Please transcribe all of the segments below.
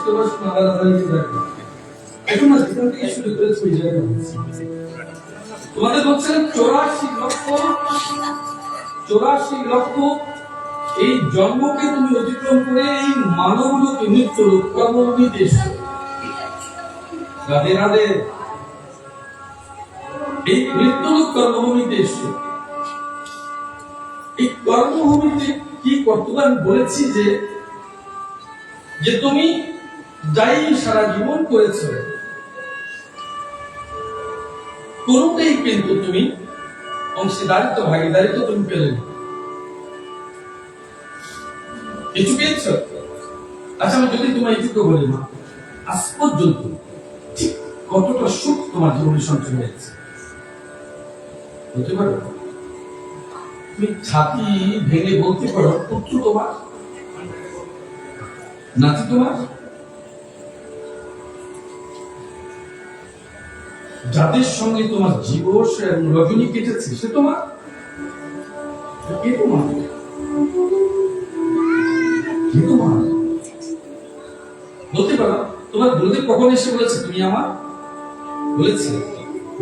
বুঝতে পারছো না আলাদা হয়ে যাবে। এখন না যেখান থেকে শুরু করেছে ওই জায়গায় তোমাদের বলছেন 84 লক্ষ এই জন্মকে তুমি অতিক্রম করে এই মানবলোকে মৃত্যু কর্মভূমিতে এসো। রাধে রাধে। এই মৃত্যুলোক কর্মভূমিতে এসো। এই কর্মভূমিতে কি কর্তব্য আমি বলেছি যে তুমি যাই সারা জীবন করেছো কোনটাই কিন্তু তুমি অংশীদারিত্ব ভাগীদারিত্ব তুমি পেলে না। কিছু পেয়েছ? আচ্ছা আমি যদি তোমার এইটুকু বলি মা, আজ পর্যন্ত ঠিক কতটা সুখ তোমার জীবনে সঞ্চয় হয়েছে বলতে পারো? তুমি ছাতি ভেঙে বলতে পারো পুত্র তোমার, নাতি তোমার? যাদের সঙ্গে তোমার জীবন এবং রজনী কেটেছে সে তোমার? কে তোমার? কে তোমার? বলতে পারো তোমার গুরুদেব কখন এসে বলেছে তুমি আমার? বলেছে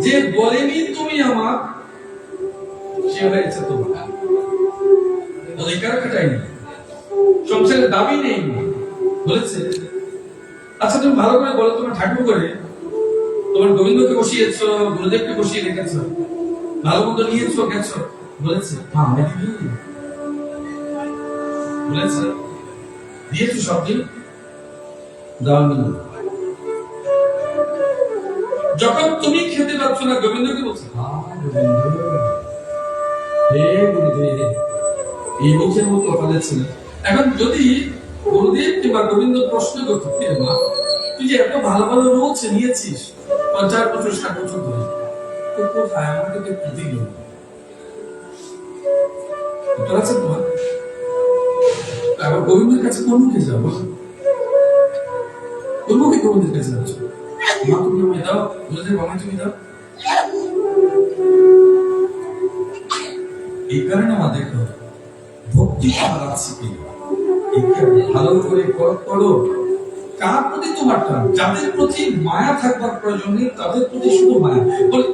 যে বলেনি তুমি আমার সে হয়েছে তোমার। অধিকার খাটায়নি, সংসারের দাবি নেই বলেছে। আচ্ছা তুমি ভালো করে বলো, তোমার ঠাকুর করে তোমার গোবিন্দকে বসিয়েছ, গুরুদেবকে বসিয়ে রেখেছ, ভালো মন্দ নিয়েছ গেছো বলেছে? বলেছে দিয়েছ সব দিন দাওনি। যখন তুমি খেতে পাচ্ছ না গোবিন্দকে বলছো গোবিন্দ হে গুরুদেব, এই মুখের মতো কথা ছিল। এখন যদি গুরুদেব কিংবা গোবিন্দ প্রশ্ন করতো মা তুই যে এত ভালো ভালো রোজ নিয়েছিস 50 বছর 60 বছর ধরে, তো কোথায় আমাকে তো কি দিল? উত্তর আছে তোমার? আবার গোবিন্দের কাছে কোন মুখে যাবো? কোন মুখে গোবিন্দের কাছে যাচ্ছ? মা তুমি আমায় দাও, গুরুদেব আমায় তুমি দাও। এই কারণে আমার দেখো ভক্তি তোমার আছে কি ভালো করে করো। কার প্রতি তোমার টান? যাদের প্রতি মায়া থাকবার প্রয়োজন নেই তাদের প্রতি শুধু মায়া বলে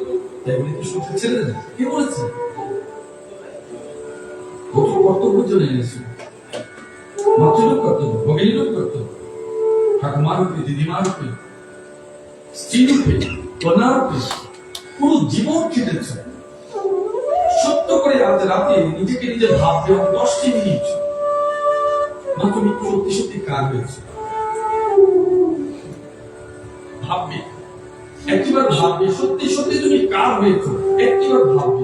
তাই বলে কি সুখে ছেড়ে দেবে? কে বলেছে? কত কর্তব্য চলে গেছে, মাতৃলোক কর্তব্য, ভগিনীলোক কর্তব্য, ঠাকুমার উপরে, দিদিমার উপরে, স্ত্রীর উপরে, কন্যার উপরে পুরো জীবন খেটেছ। সত্য করে আজ রাতে নিজেকে নিজে ভাববে 10টি মিনিট না তুমি সত্যি সত্যি কার হয়েছে ভাববে, একটিবার ভাববে সত্যি সত্যি তুমি কার হয়েছো, একটিবার ভাববে।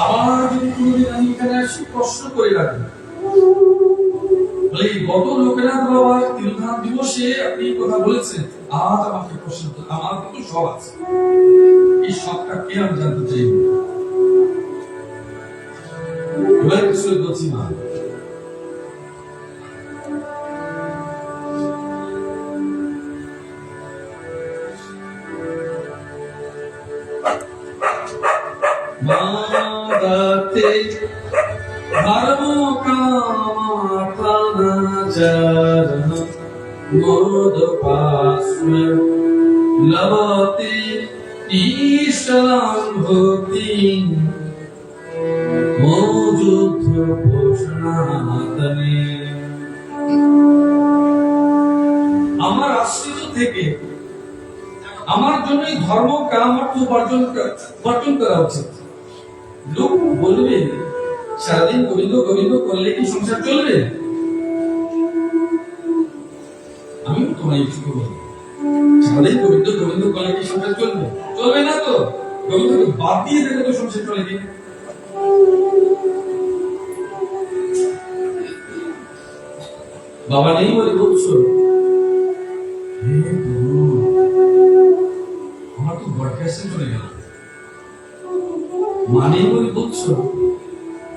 আবার যদি কোনোদিন আমি এখানে আসি প্রশ্ন করে রাখি বলে গত লোকনাথ বাবার তিরোধান দিবসে আপনি কথা বলেছেন, আজ আমাকে প্রশ্ন, আমার কিন্তু সব আছে, এই সবটা কে আমি জানতে চাই। এবার কিছু বলছি না, মাদাতে ধর্ম কামাচারণ মোদ পাস্মে লভতে ঈশান ভক্তি মৌযুদ্ধ পোষণাতনে। আমার আশ্রিত থেকে আমার জন্যই ধর্ম কাম অর্থ উপার্জন করা উচিত। লোক বলবে সারাদিন গোবিন্দ গোবিন্দ করলে কি সংসার চলবে? আমি তোমায় একটু বলি সারাদিন গোবিন্দ গোবিন্দ করলে কি সংসার চলবে? চলবে না তো। গোবিন্দকে বাদ দিয়ে দেখো তো সংসার চলে কি? বাবা নেই বলে বলছো আমার তো বরখাস্তে চলে গেল, মা নেই বলে বলছো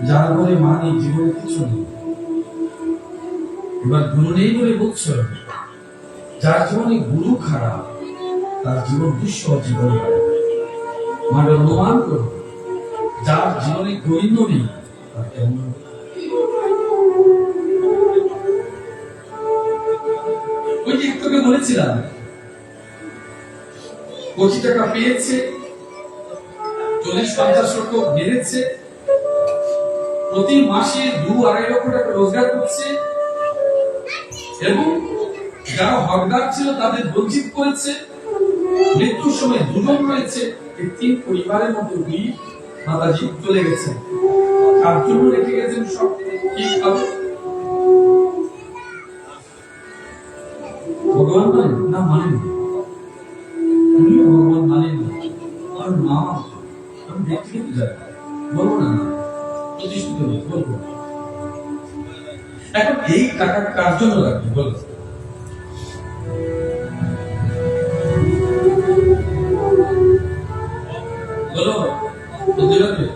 যার ঘরে মা নেই জীবনে কিছু নেই। এবার গুরু নেই বলে বলছো যার জীবনে গুরু খারাপ তার জীবন দুঃসহ জীবন। মানে অনুমান করো যার জীবনে গোবিন্দ নেই তার কেমন। বলেছিলাম কোটি টাকা পেয়েছে, 40-50 লক্ষ বেড়েছে, প্রতি মাসে 2-2.5 লক্ষ টাকা রোজগার করছে, এবং যারা হকদার ছিল তাদের বঞ্চিত করেছে। মৃত্যুর সময় 2 জন রয়েছে। এই 3 পরিবারের মধ্যে উনি মাতাজি চলে গেছেন। তার জন্য রেখে গেছেন সব ঠিকভাবে। ভগবান মানেন না, মানেন না, উনি ভগবান মানেন না। আর মা আমি ব্যক্তিগত যাই বলবো না, প্রতিষ্ঠিত নেই বলবো। এখন এই টাকা কার জন্য লাগবে বলো? বলো বুদ্ধি লাগবে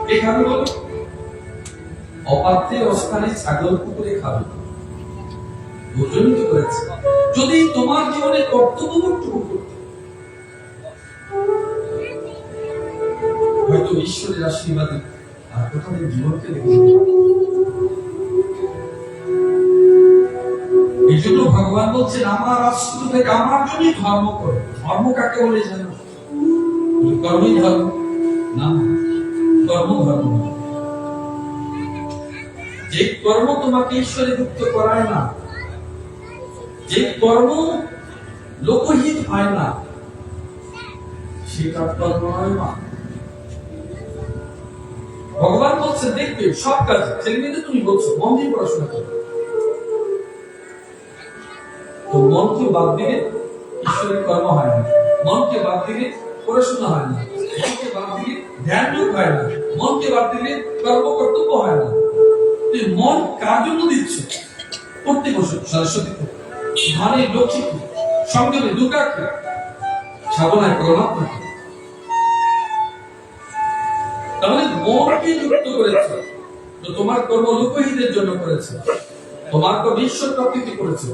কে খাবে বলো? অপাত্রে অস্থানে ছাগল কুকুরে খাবে, ভোজনই তো করেছে। যদি তোমার জীবনে কর্তব্যটুকু করতে, হয়তো ঈশ্বরের আশীর্বাদে আর কোথাও জীবনকে দেখে। এই জন্য ভগবান বলছেন আমার আশ্রিত থেকে আমার জন্যই ধর্ম করো। ধর্ম কাকে বলে জানো? কর্মই ধর্ম না, কর্ম ধর্ম। যে কর্ম তোমাকে ঈশ্বরে যুক্ত করায় না, যে কর্ম লোকহিত হয় না, সেটা কর্ম হয় না। ভগবান বলছে দেখবে সব কাজে ছেলে মেয়েদের তুমি বলছো মন দিয়ে পড়াশোনা করো, তো মনকে বাদ দিলে ঈশ্বরের কর্ম হয় না, মনকে বাদ দিলে পড়াশোনা হয় না, মনকে বাদ দিলে ধ্যান যোগ হয় না, মনকে বাদ দিলে কর্ম কর্তব্য হয় না। তুই মন কার জন্য দিচ্ছ? পড়তে বসো সরস্বতীকে, ধানে লক্ষ্মীকে, সংযমে দুর্গাকে, সাধনায় পরমাত্মাকে। তাহলে মনকে যুক্ত করেছে, তো তোমার কর্ম লোকহিতের জন্য করেছে, তোমার কর্ম ঈশ্বর প্রাপ্তি করেছে।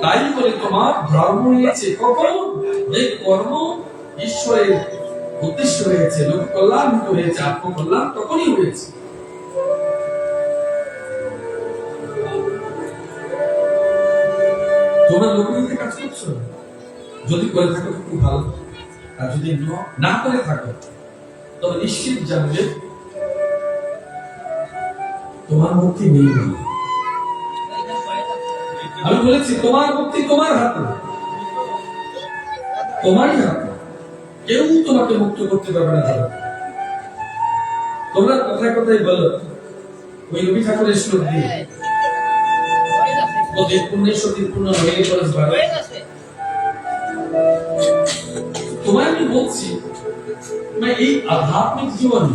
তাই বলে তোমার ধর্ম হয়েছে কখন? যে কর্ম ঈশ্বরের উদ্দেশ্য হয়েছে, লোক কল্যাণিত হয়েছে, আত্মকল্যাণ তখনই হয়েছে। তোমরা লোকহিতে কাজ করছো, যদি করে থাকো তো খুব ভালো, আর যদি না করে থাকো তবে নিশ্চিত জানবে তোমার মুক্তি নেই। আমি বলেছি তোমার মুক্তি তোমার হাতে, তোমারই হাতে, কেউ তোমাকে মুক্ত করতে পারবে না। তোমরা কথায় কথায় বলো ওই রবি ঠাকুরের শ্লোক দিয়ে ওদের পুণ্যের সতীর পূর্ণ হয়ে পরে তোমায় আমি বলছি এই আধ্যাত্মিক জীবন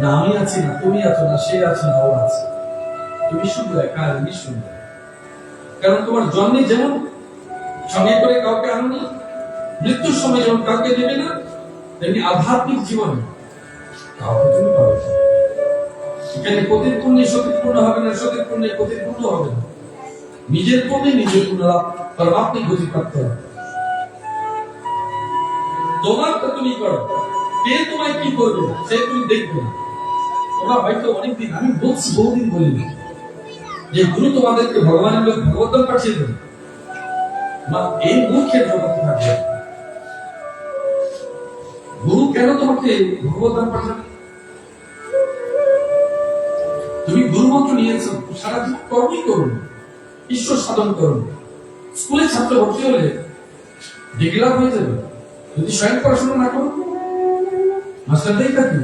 না আমি আছি না, তুমি আছো না, সে আছে না, ও আছে, তুমি শুধু একা, আমি শুধু। কারণ তোমার জন্মে যেমন সঙ্গে করে কাউকে আনো, মৃত্যুর সময় যেমন কাউকে দেবে না, তেমনি আধ্যাত্মিক জীবন কাউকে তুমি পাবে না। এখানে পতির পুণ্যে সতীর পূর্ণ হবে না, সতীর পুণ্যে পতির পূর্ণ হবে না। নিজের পুণ্যে নিজের পূর্ণ লাভ পরমাত্মিক গতি প্রাপ্ত হবে। তোমার তো তুমি করো, কে তোমায় কি করবে সে তুমি দেখবে না। তোমরা হয়তো অনেকদিন, আমি বলছি বহুদিন বলিনি যে গুরু তোমাদেরকে ভগবানের লোক ভগবদ্ধাম পাঠিয়ে দেবে, এই মূর্খের জগতে থাকবে। গুরু কেন তোমাকে ভগবদ্ধাম পাঠাবে? তুমি গুরু মন্ত্র নিয়েছো, সারা জীবন কর্মই করুন, ঈশ্বর সাধন করুন। স্কুলে ছাত্র ভর্তি হলে ডিগ্রি লাভ হয়ে যাবে, যদি স্বয়ং পড়াশোনা না করো মাস্টারদাই থাকবে,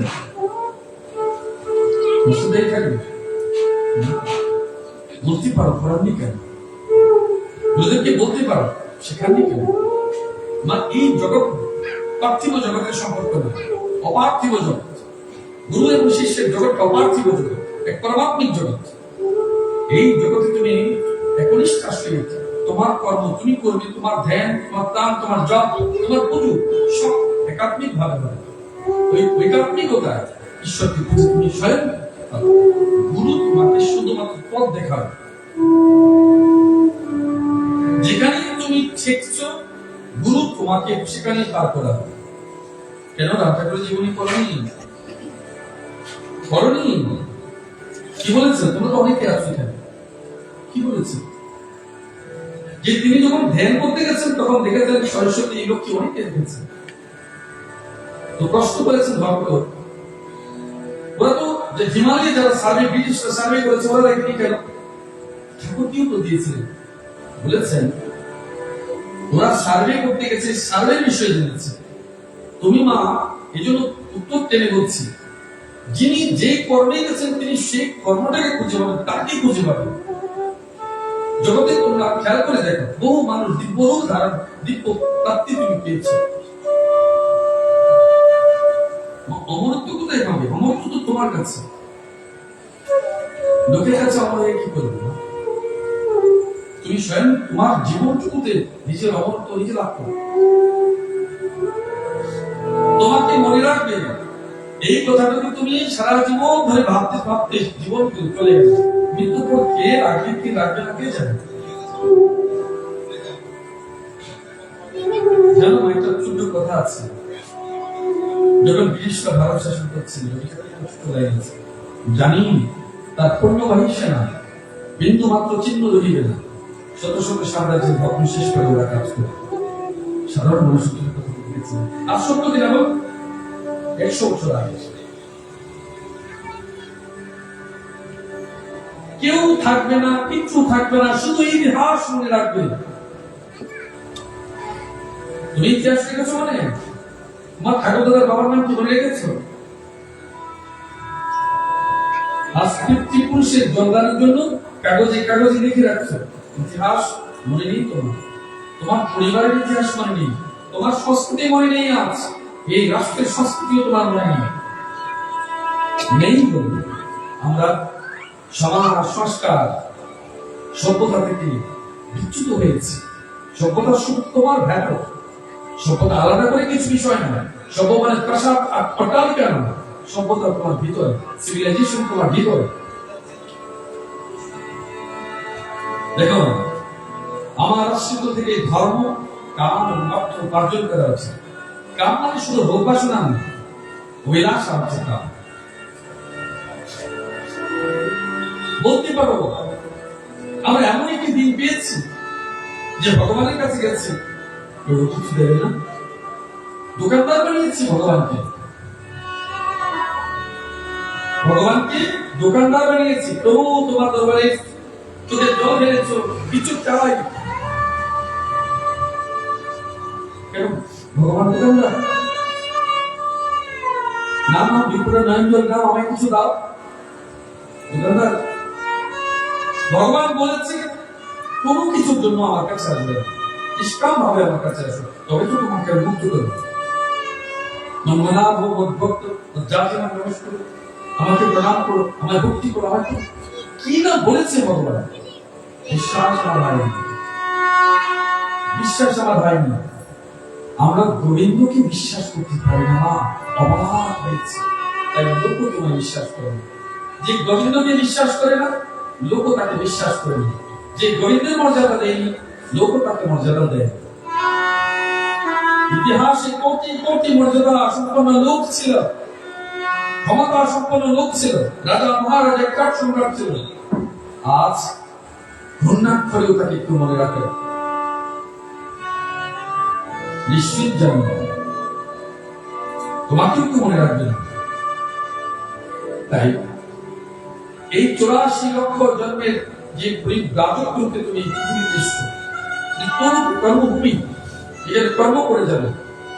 মাস্টারদাই থাকবে। বলতে পারো পড়াননি কেন, গুরুদেবকে বলতে পারো শেখাননি কেন? এই জগৎ পার্থিব জগতের সম্পর্ক না, অপার্থিব জগৎ। গুরু এবং শিষ্যের জগৎ অপার্থিব জগৎ, এক পরমাত্মিক জগৎ। এই জগতে তুমি একনিষ্ঠ আশ্রয়, তোমার কর্ম তুমি করবে, তোমার ধ্যান, তোমার দান, তোমার জপ, তোমার পুজো সব একাত্মিক ভাবে হবে। ওই একাত্মিকতা ঈশ্বরকে বুঝে তুমি স্বয়ং গুরু তোমাকে শুধুমাত্র পথ দেখাবে। যেখানে তুমি শিখছো গুরু তোমাকে সেখানে পার করাবে। কেন রাম ঠাকুরের জীবনী পড়নি? কি বলেছেন? তোমরা তো অনেকে আছো এখানে। কি বলেছেন? যে তিনি যখন ধ্যান করতে গেছেন তখন দেখেছেন সরস্বতী লক্ষ্মী অনেকে দেখেছেন, তো কষ্ট করেছেন ভক্ত। ওরা তো যে হিমালয়ে যারা সার্ভে, ব্রিটিশরা সার্ভে করেছে, ওরা এখানে কেন? ঠাকুর কি উত্তর দিয়েছিলেন? বলেছেন ওরা সার্ভে করতে গেছে, সার্ভে বিষয়ে জেনেছে। তুমি মা, এই জন্য উত্তর টেনে বলছি, যিনি যে কর্মে গেছেন তিনি সেই কর্মটাকে খুঁজে পাবেন, তাকে খুঁজে পাবেন। জগতে তোমরা খেয়াল করে দেখো, বহু মানুষ বহু ধারণ দিব্য প্রাপ্তি তুমি পেয়েছ। অমরত্ব কোথায় পাবে? অমরত্ব তো তোমার কাছে। লোকের কাছে অমর হয়ে কি করবে? তুমি স্বয়ং তোমার জীবনটুকুতে নিজের অমরত্ব নিজে লাভ করো। তোমাকে মনে রাখবে এই কথাটুকু তুমি সারা জীবন ধরে ভাবতে ভাবতে জীবন চলে গেছে। মৃত্যুর পর কে রাখবে কি রাখবে না কে জানে। জানো একটা ছোট্ট কথা আছে, যখন ব্রিটিশরা ভারত শাসন করছিল, জানি তার পণ্যবাহী সেনা বিন্দু মাত্র চিহ্ন রহিবে না, শত শত সাম্রাজ্যের ভগ্ন শেষ করে ওরা কাজ করে। সাধারণ মানুষের কথা বলেছে। আর 70 দিন এবং 100 বছর আগে কেউ থাকবে না, কিচ্ছু থাকবে না, শুধু ইতিহাস মনে রাখবে। তুমি ইতিহাস লিখেছো মানে তোমার ঠাকুর দাদার বাবার নাম কি মনে রেখেছো? আজ পিতৃপুরুষের জন্মানোর জন্য কাগজে কাগজে লিখে রাখছো। ইতিহাস মনে নেই তোমার, তোমার পরিবারের ইতিহাস মনে নেই, তোমার সংস্কৃতি মনে নেই। আজ এই রাষ্ট্রের সংস্কৃতিও তোমার মনে নেই বলবে। আমরা সমাজ সংস্কার সভ্যতা থেকে বিচ্যুত হয়েছি। সভ্যতা শুধু তোমার ভেতর, সভ্যতা আলাদা করে কিছু বিষয় নয়। সভ্য মানে প্রাসাদ আর অট্টালিকা নয়, সভ্যতা তোমার ভিতরে, সিভিলাইজেশন তোমার ভিতরে। দেখো, আমার রাষ্ট্র থেকে ধর্ম, কাম এবং অর্থ উপার্জন করা হচ্ছে। কাম মানে শুধু ভোগ বাসনা নয়, অভিলাষা হচ্ছে কাম। বলতে পারো আমরা এমন একটি দিন পেয়েছি যে ভগবানের কাছে গেছি, কেউ কিছু দেবে না। দোকানদার বানিয়েছি ভগবানকে, ভগবানকে দোকানদার বানিয়েছি। প্রভু তোমার দরবারে চোখে জল ঢেলেছ, কিছু চাই কেন? ভগবান দোকানদার নাম নাম বিপুরের নয়নজল নাম, আমায় কিছু দাও। দোকানদার ভগবান বলেছে কোনো কিছুর জন্য আমার কাছে আসবে, নিষ্কাম ভাবে আমার কাছে আসবে, তবে তো তোমাকে মুক্ত করবে। মনমনাভ ভক্ত জাতি নাম প্রবেশ করো, আমাকে প্রণাম করো, আমায় ভক্তি করো। আমাকে কি না বলেছে ভগবান। বিশ্বাস আমার হয়নি, বিশ্বাস আমার হয়নি। আমরা গোবিন্দকে বিশ্বাস করতে পারি না, অবাক হয়েছে। তাই লোক তোমায় বিশ্বাস করে না। যে গোবিন্দকে বিশ্বাস করে না, লোক তাকে বিশ্বাস করে না। যে গোবিন্দের মর্যাদা দেয়নি, লোক তাকে মর্যাদা দেয়। ইতিহাসে কোটি কোটি মর্যাদা সম্পন্ন লোক ছিল, ক্ষমতা সম্পন্ন লোক ছিল, রাজা মহারাজা কাঠ সম্রাট ছিল। আজ ঘূর্ণাক্ষরেও তাকে একটু মনে রাখে, নিশ্চিত জানি তোমাকে একটু মনে রাখবে না। তাই এই 84 লক্ষ জন্মের যে রাজত্বকে তুমি পৃথিবীতে এসছো, কর্মভূমি, এর কর্ম করে যাবে।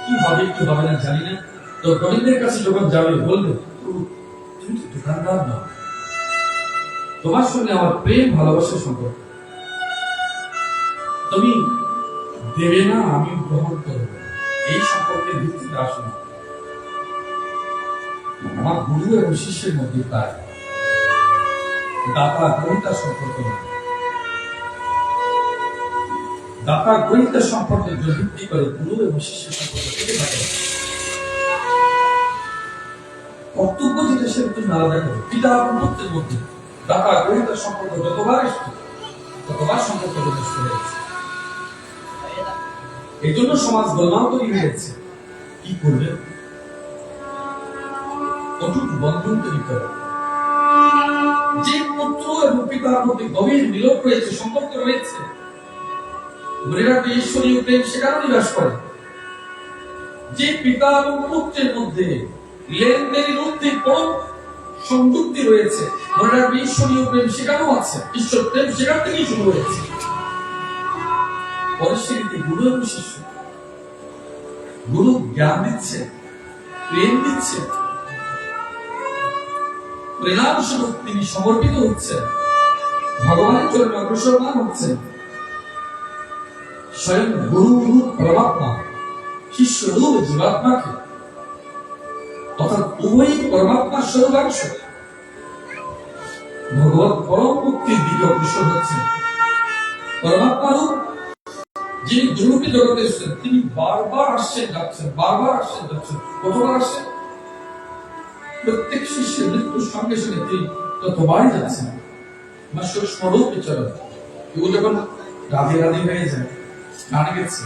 কি হবে কি হবে না জানি না। তো গোবিন্দের কাছে যখন যাবে বলবে, তুমি তো দোকানদার না, তোমার সঙ্গে আমার প্রেম ভালোবাসার সম্পর্ক, তুমি দেবে না আমি গ্রহণ করব, এই সম্পর্কের ভিত্তিতে আসুন। আমার গুরু এবং শিষ্যের মধ্যে তাই দাতা গ্রহিতার সম্পর্ক নয়। দাতা গ্রহিতার সম্পর্কে ভিত্তি করে গুরু এবং শিষ্যের সম্পর্ক থেকে থাকে। কর্তব্য যেটা সেটা তুমি আলাদা করো। পিতা এবং পুত্রের মধ্যে দাতা গ্রহিতার সম্পর্ক যতবার এসছে ততবার সম্পর্ক নষ্ট হয়েছে। এই জন্য সমাজ গোলমাল তৈরি হয়েছে। কি করবে? অটুট বন্ধন তৈরি করো। যে পুত্র এবং পিতার মধ্যে গভীর মিলন রয়েছে, সম্পর্ক রয়েছে, মনে রাখবে ঈশ্বরীয় প্রেম সেখানে নিবাস করে। যে পিতা এবং পুত্রের মধ্যে লেনদেনের মধ্যে পরম সংযুক্তি রয়েছে, মনে রাখবে ঈশ্বরীয় প্রেম সেখানেও আছে, ঈশ্বর প্রেম সেখান থেকেই শুরু হয়েছে। পরিস্থিতি গুরু এবং শিষ্য, গুরু জ্ঞান দিচ্ছে, প্রেম দিচ্ছে, প্রেরণাস্বরূপ তিনি সমর্পিত হচ্ছেন, ভগবানের জন্য অগ্রসরমান হচ্ছেন। স্বয়ং গুরু পরমাত্মা, শিষ্য রূপ জীবাত্মাকে, অর্থাৎ উভয়ই পরমাত্মার স্বরূপাংশ ভগবত পরম মুক্তির দিকে অগ্রসর হচ্ছেন। পরমাত্মা রূপ যিনি দুরূপী জগতে এসেছেন, তিনি বারবার আসছেন যাচ্ছেন, বারবার আসছেন যাচ্ছেন। কতবার আসছেন? প্রত্যেক শিষ্যের মৃত্যুর সঙ্গে সঙ্গে তিনি ততবারই যাচ্ছেন। স্বরূপ বিচরণ এগুলো যখন রাধে রাধে হয়ে যায়, গানে গেছে,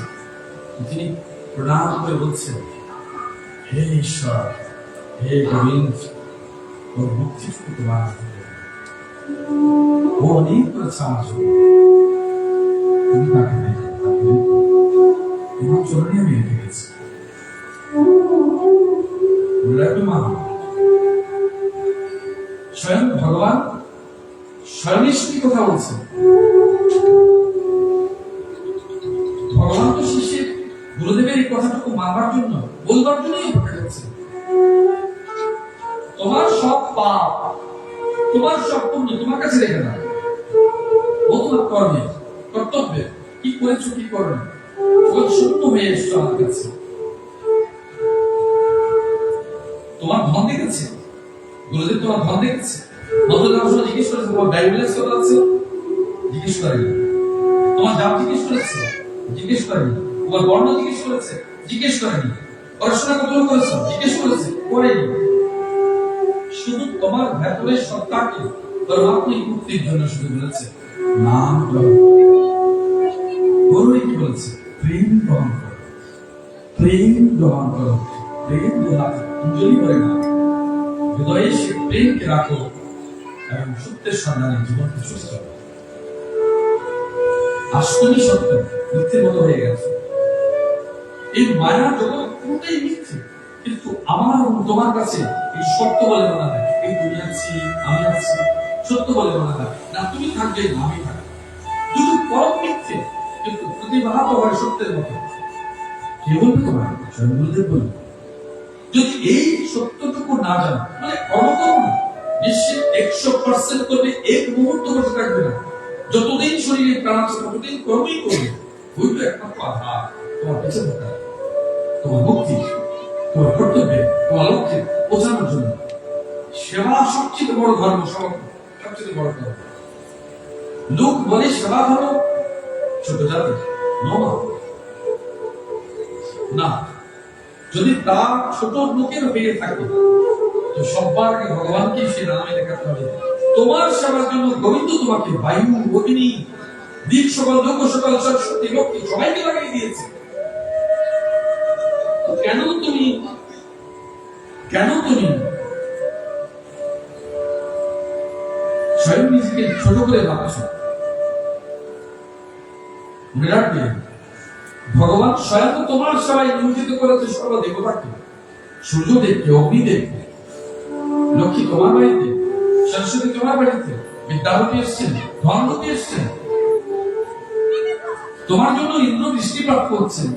তিনি প্রণাম করে বলছেন, হে ঈশ্বর, হে গোবিন্দ, ওর মুক্তিটুকু তোমার, ও অনেক করেছে আমার জন্য, তুমি তাকে দেখে তোমার চরণে আমি রেখে গেছি। স্বয়ং ভগবান স্বয়ং কথা বলছেন। ভগবান তো শিষ্যের গুরুদেবের এই কথাটুকু মানবার জন্য, বলবার জন্যই অপেক্ষা করছে। তোমার সব পাপ, তোমার সব পুণ্য তোমার কাছে রেখে দাও, ও তোমার কর্মে কর্তব্যে কি করেছো কি করো, শূন্য হয়ে এসছো আমার কাছে। তোমার ধন দেখেছে গুরুদেব, তোমার ধন দেখেছে, জিজ্ঞেস করেছে তোমার ডায়াবেটিস কত আছে, জিজ্ঞেস করেনি। তোমার জাত জিজ্ঞেস করেছে, জিজ্ঞেস করেনি। তোমার বর্ণ জিজ্ঞেস করেছে, জিজ্ঞেস করেনি। পড়াশোনা কত করেছো, জিজ্ঞেস করেছে, করেনি। শুধু তোমার ভেতরের সত্তাকে পরমাত্মিক মুক্তির জন্য শুধু বলেছে নাম গ্রহণ। গৌরী কি বলেছে? প্রেম গ্রহণ করো, প্রেম গ্রহণ করো, প্রেম অঞ্জলি করে না, হৃদয়ে সে প্রেমকে রাখো এবং সত্যের সন্ধানে জীবনকে সুস্থ করো। আজ তুমি সত্য, মিথ্যের মতো হয়ে গেছে। এই মায়া জগৎ পুরোটাই মিথ্যে, কিন্তু আমার তোমার কাছে এই সত্য বলে মনে হয়, এই তুমি আছি আমি আছি, সত্য বলে মনে হয় না। তুমি থাকবে না আমি থাকবো, দুটো পরম মিথ্যে, কিন্তু প্রতিভাত হয় সত্যের মতো। কে বলবে তোমার? স্বয়ং গুরুদেব বলবে। যদি এই সত্যটুকু না জানো, মানে কর্ম না, নিশ্চিত 100% করবে, এক মুহূর্ত বসে থাকবে না। যতদিন শরীরে প্রাণ আছে ততদিন কর্মই করবে। ওইটা একমাত্র আধার তোমার বেঁচে থাকা, তোমার মুক্তি, তোমার কর্তব্যে, তোমার লক্ষ্যে পৌঁছানোর জন্য। সেবা সবচেয়ে বড় ধর্ম, সবচেয়ে বড় ধর্ম। লোক বলে সেবা ধর্ম ছোট জাতি, না। যদি তা ছোট লোকের হয়ে থাকে, তো সবার আগে ভগবানকে সে নামে দেখাতে হবে। তোমার সেবার জন্য গোবিন্দ তোমাকে বায়ু, অগ্নি, দিক, সকল লোক, সকল সরস্বতী, লক্ষ্মী সবাইকে লাগিয়ে দিয়েছে। কেন তুমি স্বয়ং নিজেকে ছোট করে ভাবছ? মনে রাখবে, ভগবান স্বয়ং তোমার সবাই নিয়োজিত করেছে সর্বদেবতাকে, সূর্যদেবকে, অগ্নিদেবকে, লক্ষ্মী তোমার বাড়িতে, সরস্বতী তোমার বাড়িতে, বিদ্যাপতি এসছেন, ধনপতি এসছেন, তোমার জন্য ইন্দ্র দৃষ্টিপাত করছেন।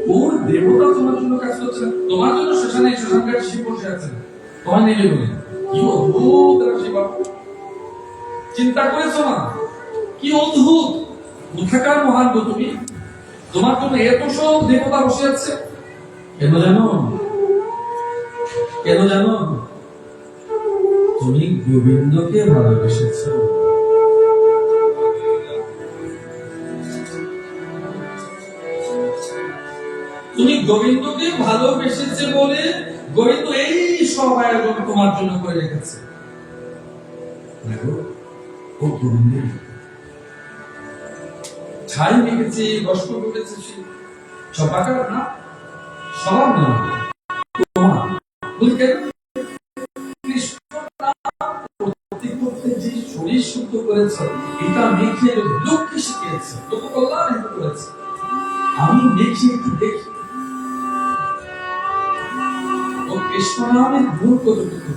কোন দেবতা তোমার জন্য কাজ করছে না? তোমার জন্য শ্মশানে শ্মশানঘাটে শিব বসে আছেন, তোমার নেবে বলে। কি অদ্ভুত শিবা! চিন্তা করেছো না? কি অদ্ভুত! কোথাকার মহান গো তুমি? তোমার জন্য এত সব দেবতা বসে আছে। কেন জানো? তুমি গোবিন্দকে ভালোবেসেছ। তুমি গোবিন্দকে ভালোবেসেছে বলে গোবিন্দ এই সব আয়োজন তোমার জন্য করে রেখেছে। দেখো, ও গোবিন্দের ছাই মেখেছে, বস্ত্র পরেছে, সবাকার না, সবার না, তোমার। পরিশুদ্ধ করেছে, এটা মেখে লোককে শিখিয়েছে, লোক কল্যাণ হেতু করেছে। আমি মেখে একটু দেখি ও কৃষ্ণ নামের গুণ কতটুকু।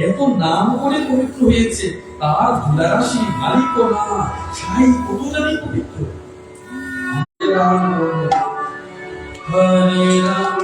এত নাম করে পবিত্র হয়েছে, তার ধুলারাশি মালিক না ছাই কত জানি পবিত্র। রাম হরে রাম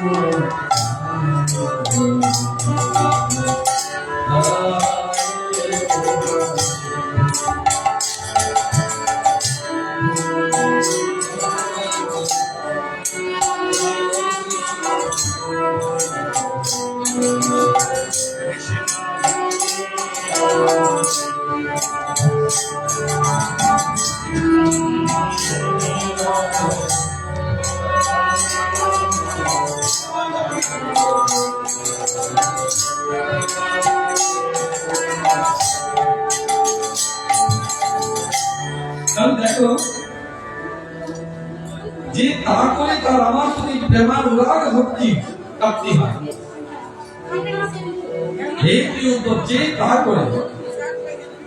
দেখো যে তা করে তার আমার প্রতি প্রেমার উরাগ ভক্তি প্রাপ্তি হয়। যে তা করে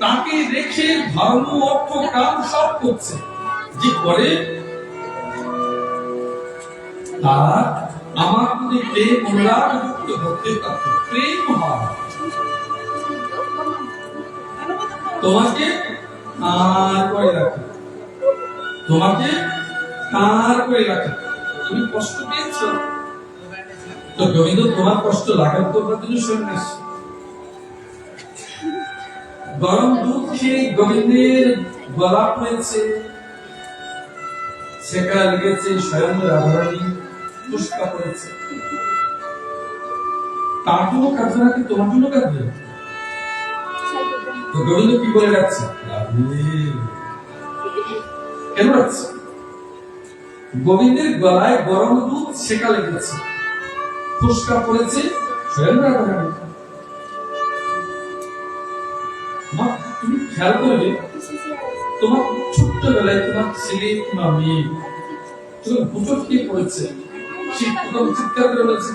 তাকে রেখে ধর্ম অর্থ কাম সব করছে, যে করে তার আমার প্রতি প্রেম অনুরাগ যুক্ত ভক্তি প্রাপ্তি। প্রেম হয় তোমাকে আর করে রাখে, তোমাকে তার করে রাখে। তুমি কষ্ট পেয়েছ তো গোবিন্দ তোমার কষ্ট লাগার তোমার জন্য সন্ন্যাস। গরম দুধ খেয়ে গোবিন্দের গলা পড়েছে, সেকা লেগেছে, স্বয়ং রাধারানী পুষ্পা করেছে, তার জন্য কাঁদবে নাকি তোমার জন্য কাঁদবে? তো গোবিন্দ কি বলে যাচ্ছে? কেন যাচ্ছে? গোবিন্দের গলায় গরম দুধ সেকা লেগেছে, ফুসকা পড়েছে, স্বয়ং রাধারানী। তুমি খেয়াল করবে তোমার ছোট্ট বেলায় তোমার ছেলে তোমার মেয়ে তোমার বুঝট কি পড়েছে, চিৎকার করে বলেছে,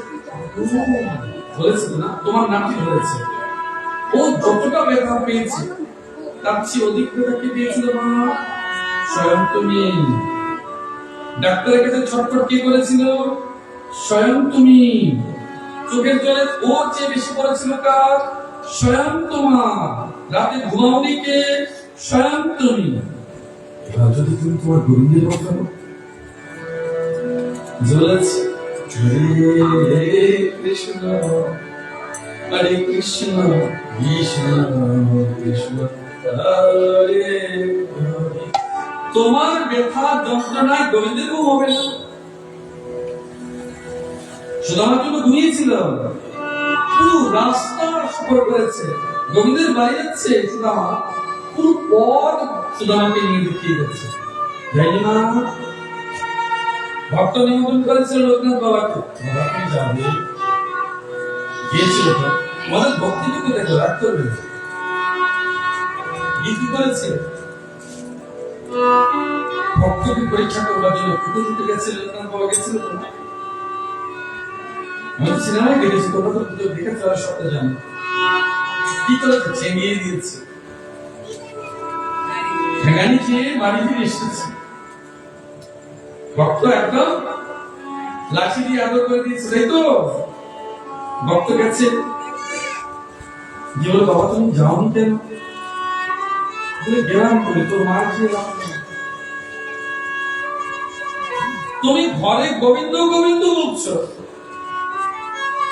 বলেছে না তোমার নাতি হয়েছে, ও যতটা ব্যথা পেয়েছে তার চেয়ে অধিক ব্যথা কি পেয়েছিল মা? স্বয়ং তুমি। ডাক্তারের কাছে ছটফট কি করেছিল? স্বয়ং তুমি। চোখের জলে ওর চেয়ে বেশি পড়েছিল কার? স্বয়ং তোমার। রাতে ঘুমাওনি কে? স্বয়ং তুমি। যদি তুমি তোমার গোবিন্দের কথা জ্বলেছে, হরে কৃষ্ণ হরে কৃষ্ণ কৃষ্ণ কৃষ্ণ হরে হরে। তোমার ব্যথা যন্ত্রণায় গোবিন্দের ঘুম হবে না। শুধু আমার জন্য ঘুমিয়েছিলাম, পুরো রাস্তা সফর করেছে, গোবিন্দের বাড়ি যাচ্ছে সুদামা, পুরো পথ সুদামাকে নিয়ে দেখিয়ে যাচ্ছে। যাইনি মা, ভক্ত নিমন্ত্রণ করেছিল লোকনাথ বাবাকে, বাবাকে যাবে গিয়েছিল। তো আমাদের ভক্তিটুকু দেখো, রাগ করবে কি করেছে? ভক্তকে পরীক্ষা করবার জন্য পুকুর উঠে গেছিল, লোকনাথ বাবা গেছিল। আমি সিনেমায় দেখেছি, তোমরা তো দেখে চলার সবটা জানো। কি করেছে? ছেঙিয়ে দিয়েছে, ঠেঙানি খেয়ে বাড়ি ফিরে এসেছে। ভক্ত একদম লাঠি দিয়ে আদর করে দিয়েছে, তাই তো? ভক্ত গেছে, যে বলে বাবা তুমি যাওনি কেন? গেলাম করে, তোর মার খেলাম। তুমি ঘরে গোবিন্দ গোবিন্দ বলছো,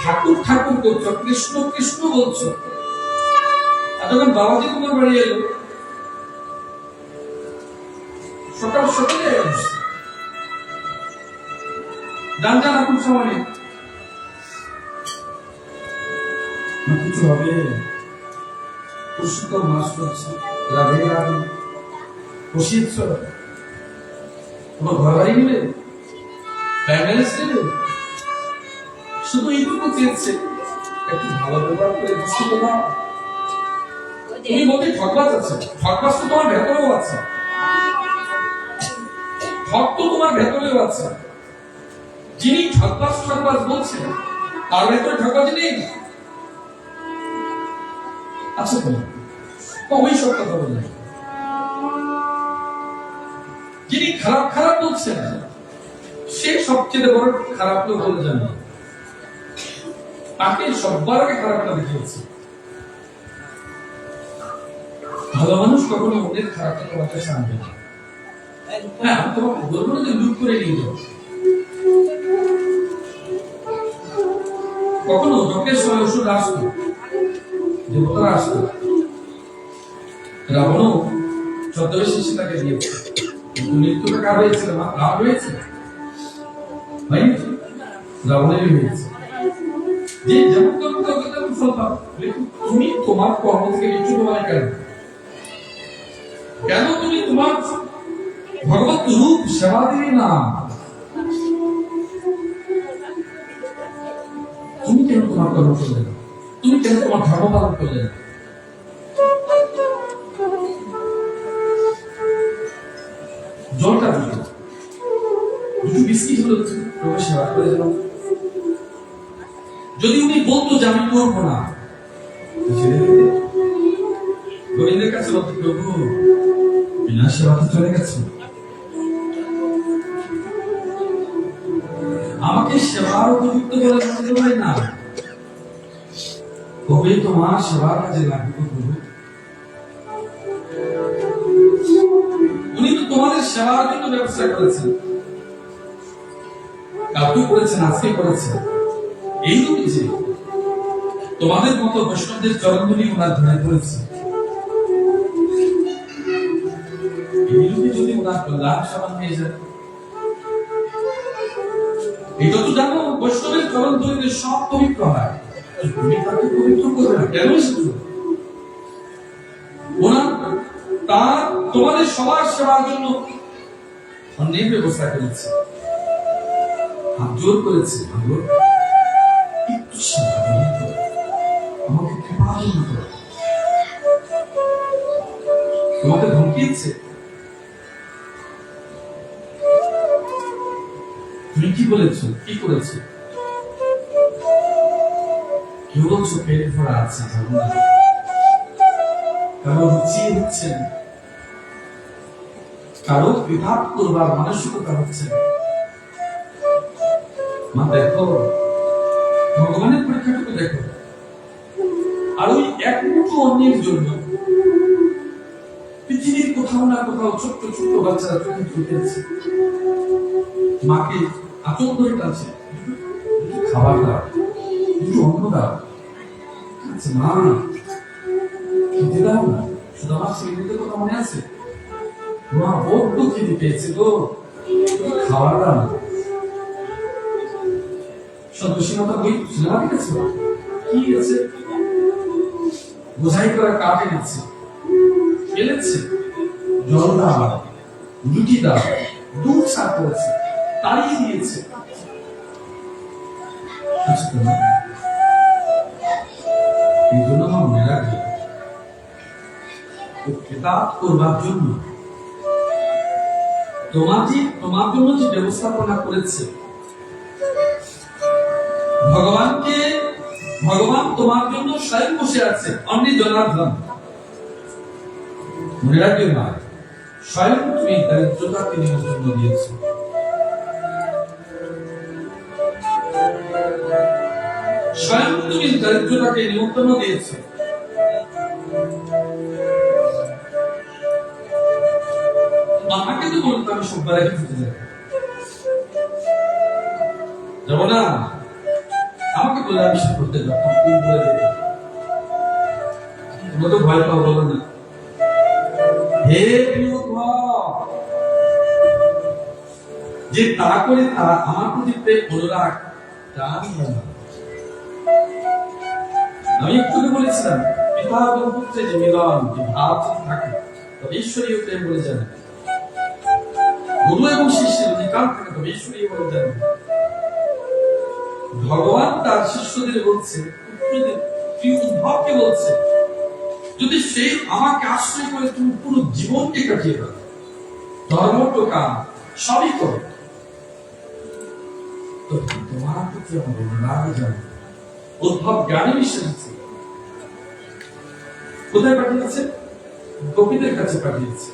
ঠাকুর ঠাকুর করছো, কৃষ্ণ কৃষ্ণ বলছো, আর যখন বাবাজি তোমার বাড়ি এলো, সকাল সকালে যান যান, এখন সময় নেই, কিছু হবে। পুরুষোত্তম মাস করছে, রাধে রাধে বসিয়েছ, তোমার ঘর বাড়ি নেবে, প্যারালাইজ নেবে, শুধু এইটুকু চেয়েছে একটু ভালো ব্যবহার করে বসে না। তুমি বলতে ঠকবাজ আছে, ঠকবাজ তো তোমার ভেতরেও আছে, ঠক তো তোমার ভেতরেও আছে। যিনি ঠকবাজ ঠকবাজ বলছেন তার ভেতরে ঠকবাজ নেই। আচ্ছা ওই সব কথা বললেন। যিনি খারাপ খারাপ বলছেন সে সবচেয়ে বড় খারাপ লোক বলে জানি, তাকে সবার আগে খারাপটা দেখিয়েছে। ভালো মানুষ কখনো অন্যের খারাপটা তোমার কাছে আনবে না। হ্যাঁ, আমি তোমাকে বলবো না যে লুট করে নিয়ে যাও। কখনো যজ্ঞের সময় ওষুধ আসতো, দেবতারা আসতো, রাবণও ছদ্মবেশী সীতাকে দিয়েছে, কিন্তু মৃত্যুটা কার হয়েছিল? রাম হয়েছে, রাবণেরই হয়েছে। যে যেমন কর্ম করবে তেমন ফল পাবে। তুমি তোমার কর্ম থেকে কিছু মানে কেন? কেন তুমি তোমার ভগবত রূপ সেবা দিবি না? তুমি কেন তোমার কর্ম করলে না? তুমি কেন তোমার ধর্ম পালন করলে না? জলটা দিল, দুটো বিস্কিট হলো, প্রভু সেবা করে দিল। যদি উনি বলতো যে আমি করবো না, গোবিন্দের কাছে বলতো প্রভু বিনা সেবাতে চলে গেছে, আমাকে সেবার উপযুক্ত বলে মনে হয় না, কবে তোমার সেবার কাজে লাগবে প্রভু? উনি তো তোমাদের সেবার জন্য ব্যবস্থা করেছেন, কালকে করেছেন, আজকে করেছেন। এই রূপে যে তোমাদের মতো বৈষ্ণবদের চরণগুলি ওনার ধরে ধরেছে, এই রূপে যদি ওনার কল্যাণ সমান হয়ে যায়, এটা তো জানো বৈষ্ণবের চরণ ধরিতে সব পবিত্র হয়। তুমি তাকে পবিত্র করবে না কেন? ওনার তার তোমাদের সবার সেবার জন্য অনেক ব্যবস্থা করেছে, হাত জোর করেছে, একটু সেবা করো, আমাকে কৃপা করো। তোমাকে ধমকিয়েছে, তুমি কি বলেছো, কি করেছো? কেউ বলছো পেট ভরা আছে, কারো রুচি হচ্ছে, কারো বিভাগ করবার মানসিকতা হচ্ছে। মা দেখো, ভগবানের পরীক্ষাটুকু দেখো। আর ওই এক মুঠো অন্যের জন্য পৃথিবীর কোথাও না কোথাও ছোট্ট ছোট্ট বাচ্চারা চোখে চুকেছে, মাকে আচল করে টানছে, খাবার দাও, দুটো অন্ন দাও। মা খেতে দাও না, শুধু আমার ছেলেদের কথা মনে আছে? মা বড্ড খেতে পেয়েছে গো, খাবার দাও না। সন্তোষীমতা বই সিনেমা দেখেছে, কি আছে বোঝাই করা কাটে নিচ্ছে, খেলেছে, জল দাও, রুটি দাও, দুধ চা করেছে, তাড়িয়ে দিয়েছে। এই জন্য আমার মনে রাখবে, করবার জন্য তোমার জন্য যে ব্যবস্থাপনা করেছে, ভগবান তোমার জন্য স্বয়ং বসে আছে অন্যের জনার্দন। মনে রাখবে মা, স্বয়ং তুমি দারিদ্রতাকে নিমন্ত্রণ দিয়েছ, স্বয়ং তুমি দারিদ্রতাকে নিমন্ত্রণ দিয়েছ। আমাকে তো বলতো আমি সব্বার আগে ছুটে যাবো না, আমাকে বলে আমি সে করতে যাবো, তুমি বলে দেবে, তোমরা তো ভয় পাও, বলো না হে প্রিয় যে তারা করে তারা আমার প্রতি প্রেম অনুরাগ আমি একটু বলেছিলাম, পিতা এবং পুত্রের যে মিলন, যে ভাব যদি থাকে তবে ঈশ্বরীয় প্রেম বলে জানে, গুরু এবং শিষ্যের অধিকার থাকে তবে ঈশ্বরীয় বলে জানে। ভগবান তার শিষ্যদের বলছে, পুত্রদের প্রিয় উদ্ধবকে বলছে, যদি সেই আমাকে আশ্রয় করে তুমি পুরো জীবনকে কাটিয়ে দাও, ধর্ম তো কাম সবই করো, তো তোমার প্রতি আমার অনুরাগ জানো। উদ্ধব জ্ঞানে বিশ্বাসী, কোথায় পাঠিয়েছে? গোপীদের কাছে পাঠিয়েছে।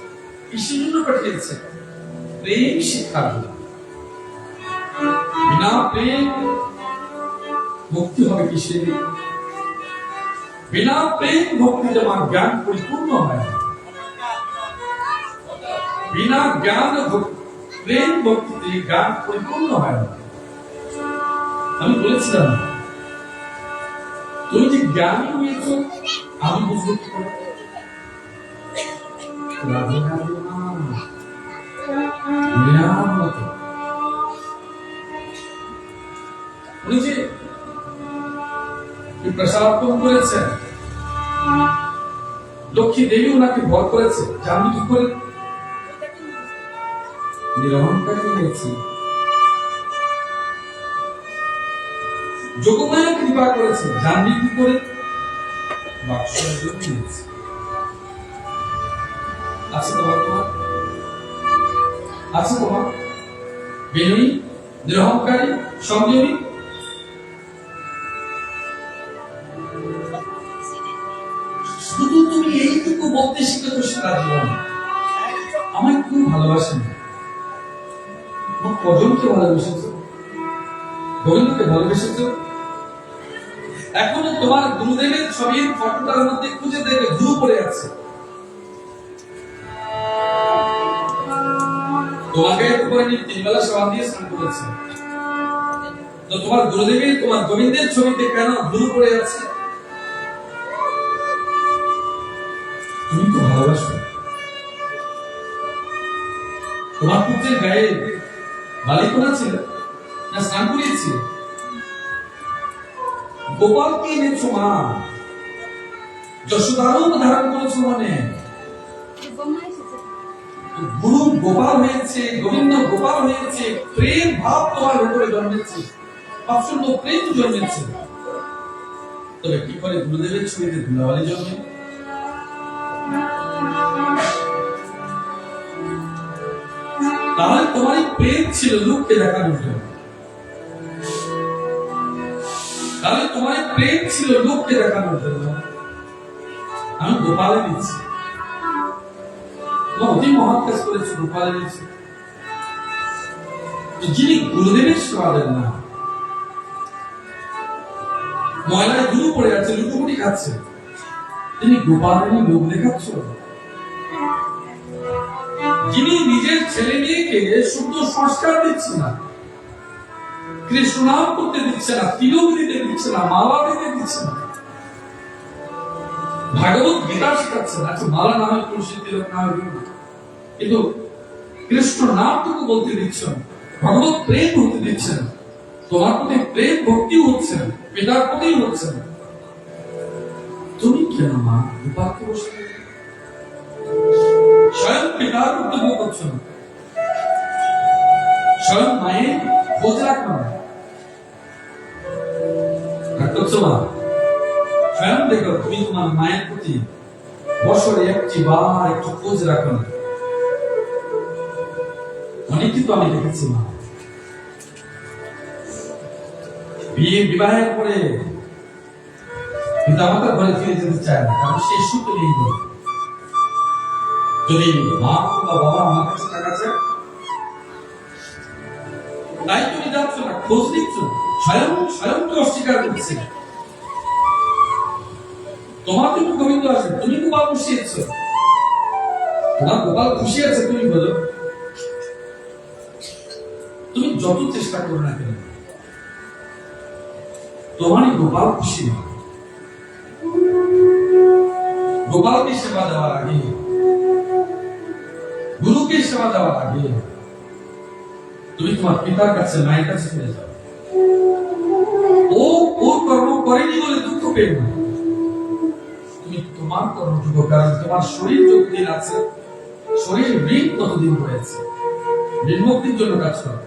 কিসের জন্য পাঠিয়েছে? প্রেম শিক্ষার জন্য। বিনা প্রেম মুক্তি হবে কিসের? বিনা প্রেম ভক্তিতে আমার জ্ঞান পরিপূর্ণ হয় না। বিনা জ্ঞান প্রেম ভক্তিতে জ্ঞান পরিপূর্ণ হয় না। আমি বলেছিলাম তুমি যে জ্ঞান হয়েছ আমি বুঝবো কি করে? উনি যে প্রসাদ করেছেন, লক্ষ্মী দেবী ওনাকে ভর করেছে, জানবি কি করে? নিরহংকার নিয়েছি, যোগমায়া কৃপা করেছে, জানবি কি করে? নিয়েছি। আছে তোমার আছে তোমার বিনয়ী, নিরহংকারী, সংযমী। শুধু তুমি এইটুকু বলতে শিখেছো সারা জীবন, আমায় কেউ ভালোবাসেন, কজনকে ভালোবেসেছ, গোবিন্দকে ভালোবেসেছ। এখনো তোমার গুরুদেবের ছবির ফটোটার মধ্যে খুঁজে দেবে গুরু পড়ে আছে। তোমাকে উপরে 3 বেলা সেবা দিয়ে স্নান করেছে, তো তোমার গুরুদেবের তোমার গোবিন্দের ছবিতে কেন গুরু পড়ে আছে? তুমি তো ভালোবাসো। তোমার পুত্রের গায়ে বালিকোনা ছিল না, স্নান করিয়েছিল। গোপালকে এনেছো মা, যশোদারও ধারণ করেছো মনে। গুরু গোপাল হয়েছে, গোবিন্দ গোপাল হয়েছে, প্রেম ভাব তোমার ভেতরে জন্মেছে, প্রচন্ড প্রেম জন্মেছে। তবে কি করে গুরুদেবের ছবিতে ধুলাবালি জন্মে? তাহলে তোমার প্রেম ছিল লোককে দেখানোর জন্য, তাহলে তোমার প্রেম ছিল লোককে দেখানোর জন্য। আমি গোপালে দিচ্ছি, অতি মহৎ কাজ করেছি, গোপালে দিচ্ছি। যিনি গুরুদেবের সেবা দেন না, ময়লায় গুরু পড়ে আছে, লুটুপুটি খাচ্ছে, তিনি গোপালের লোক দেখাচ্ছ। যিনি নিজের ছেলে মেয়েকে শুদ্ধ সংস্কার দিচ্ছে না, কৃষ্ণ নাম করতে দিচ্ছে না, তিলক দিতে দিচ্ছে না, মালা দিতে দিচ্ছে না, ভাগবত গীতা শেখাচ্ছে না, মালা না হয় তুলসী, তিলক না হয়, কিন্তু কৃষ্ণ নামটুকু বলতে দিচ্ছেন, ভগবত প্রেম হতে দিচ্ছেন, তোমার প্রতি প্রেম ভক্তি হচ্ছে, পিতার প্রতি হচ্ছে। তুমি কেন মা গোপালকে বসে স্বয়ং পিতার কর্তব্য করছো না, স্বয়ং মায়ের খোঁজ রাখো না, রাখছো মা? স্বয়ং দেখো তুমি তোমার মায়ের প্রতি বছরে একটি বার একটু খোঁজ রাখো না। অনেকই তো আমি দেখেছি মা, বিবাহের পরে পিতামাতার ঘরে ফিরে যেতে চায় না, কারণ সে সুখে নেই। যদি মা বা বাবা আমার কাছে টাকা চায়, তাই তুমি যাচ্ছ না, খোঁজ নিচ্ছ, স্বয়ংকে অস্বীকার করছে। তোমার জন্য গোবিন্দ আছে, তুমি গোপাল বসিয়েছ, তোমার গোপাল খুশি আছে, তুমি বলো। তুমি যত চেষ্টা করো না কেন, তোমারই গোপাল খুশি না। গোপালকে সেবা দেওয়ার আগে, গুরুকে সেবা দেওয়ার আগে তুমি তোমার পিতার কাছে, মায়ের কাছে ফিরে যাও। ও কর্ম করেনি বলে দুঃখ পেও না, তুমি তোমার কর্মযোগ্য, কারণ তোমার শরীর যতদিন আছে, শরীর ঋণ ততদিন রয়েছে, ঋণ মুক্তির জন্য কাজ করো।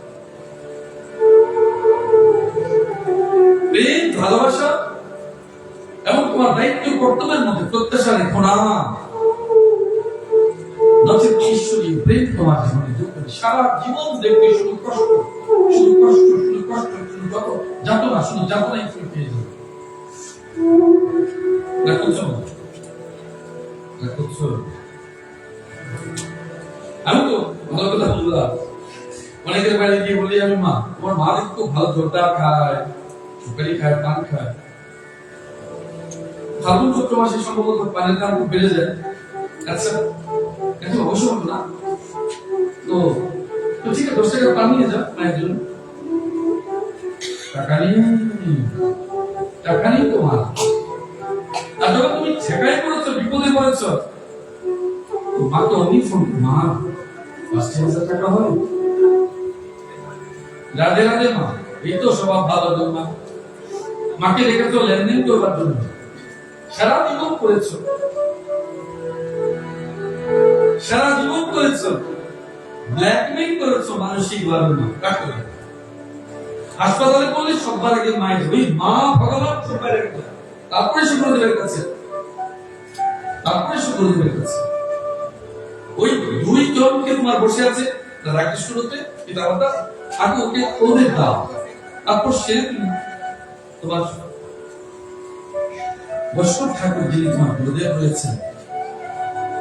প্রেম, ভালোবাসা এবং তোমার দায়িত্ব কর্তব্যের মধ্যে প্রত্যাশা রেখো না, নচেত ঈশ্বরী প্রেম তোমার জীবনে যোগ করে সারা জীবন দেখবে শুধু কষ্ট, শুধু কষ্ট, শুধু কষ্ট, শুধু যত যাতনা, শুধু যাতনাই তুমি পেয়ে যাবে। রাখছো? আমি তো ভালো কথা বললাম, অনেকের বাড়ি গিয়ে বলি আমি, মা তোমার মা খুব ভালো জোরদার খায়, সুপারি খায়, পান খায়। ফাল্গুন চৈত্র মাসে সম্ভবত পানের দাম খুব বেড়ে যায়। আচ্ছা এখন অবশ্য হবে না, তো ঠিক আছে 10 টাকা পান নিয়ে যাও মায়ের জন্য। টাকা নেই তোমার। আর যখন তুমি ঠেকায় পড়েছো, বিপদে পড়েছো, মা তো অনেক ফোন, মা 5,000 টাকা হয়, রাধে রাধে মা, এই তো স্বভাব ভালো মা। মাকে রেখেছো লেনদেন করবার জন্য, সারা জীবন করেছো, ব্ল্যাকমেইল করেছো মানসিক ভাবে। হাসপাতালে পড়লে সবার আগে মায়ের, ওই মা ভগবান সবার আগে, তারপরে শুক্রদেবের কাছে, ওই 2 জনকে তোমার বসে আছে রাকৃষ্ণ হতে পিতা মাতা, আগে ওকে ওদের দাও, তারপর সে তোমার বৈষ্ণব ঠাকুর যিনি তোমার গুরুদেব রয়েছেন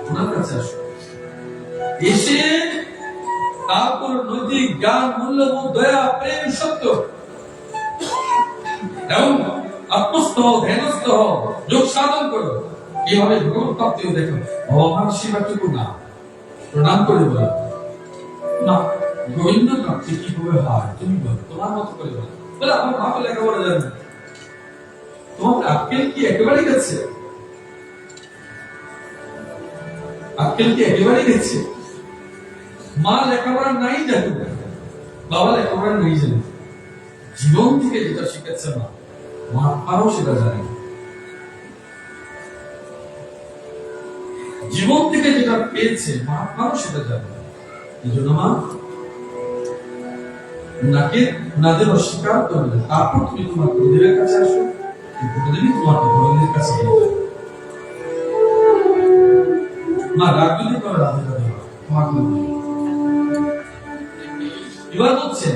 ওনার কাছে আসো, এসে তারপর নৈতিক জ্ঞান, মূল্যবোধ, দয়া, প্রেম, সত্য এবং আত্মস্থ হও, ধ্যানস্থ হও, যোগ সাধন করো, কিভাবে ভগবত প্রাপ্তি দেখো। ভগবান শিবাটুকু না প্রণাম করে বলো, না গোবিন্দ প্রাপ্তি কিভাবে হয় তুমি বলো, তোমার মতো করে বলো। বলে আমার মা তো লেখাপড়া জানে না, তোমার আক্কেল কি একেবারে গেছে? মা লেখাপড়া নাই জানে, বাবা লেখাপড়া নাই জানে, জীবন থেকে যেটা শিখেছে মা আরো সেটা জানে, জীবন থেকে যেটা পেয়েছে মা আরো সেটা জানে। এই জন্য মা ওনাদের অস্বীকার করবে, তারপর তুমি তোমার গুরুদেবের কাছে আসো, গুরুদেবই তোমার গুরুদেবের কাছে নিয়ে যাবে। মা রাগ যদি করে রাধে রাধে তোমার এবার হচ্ছে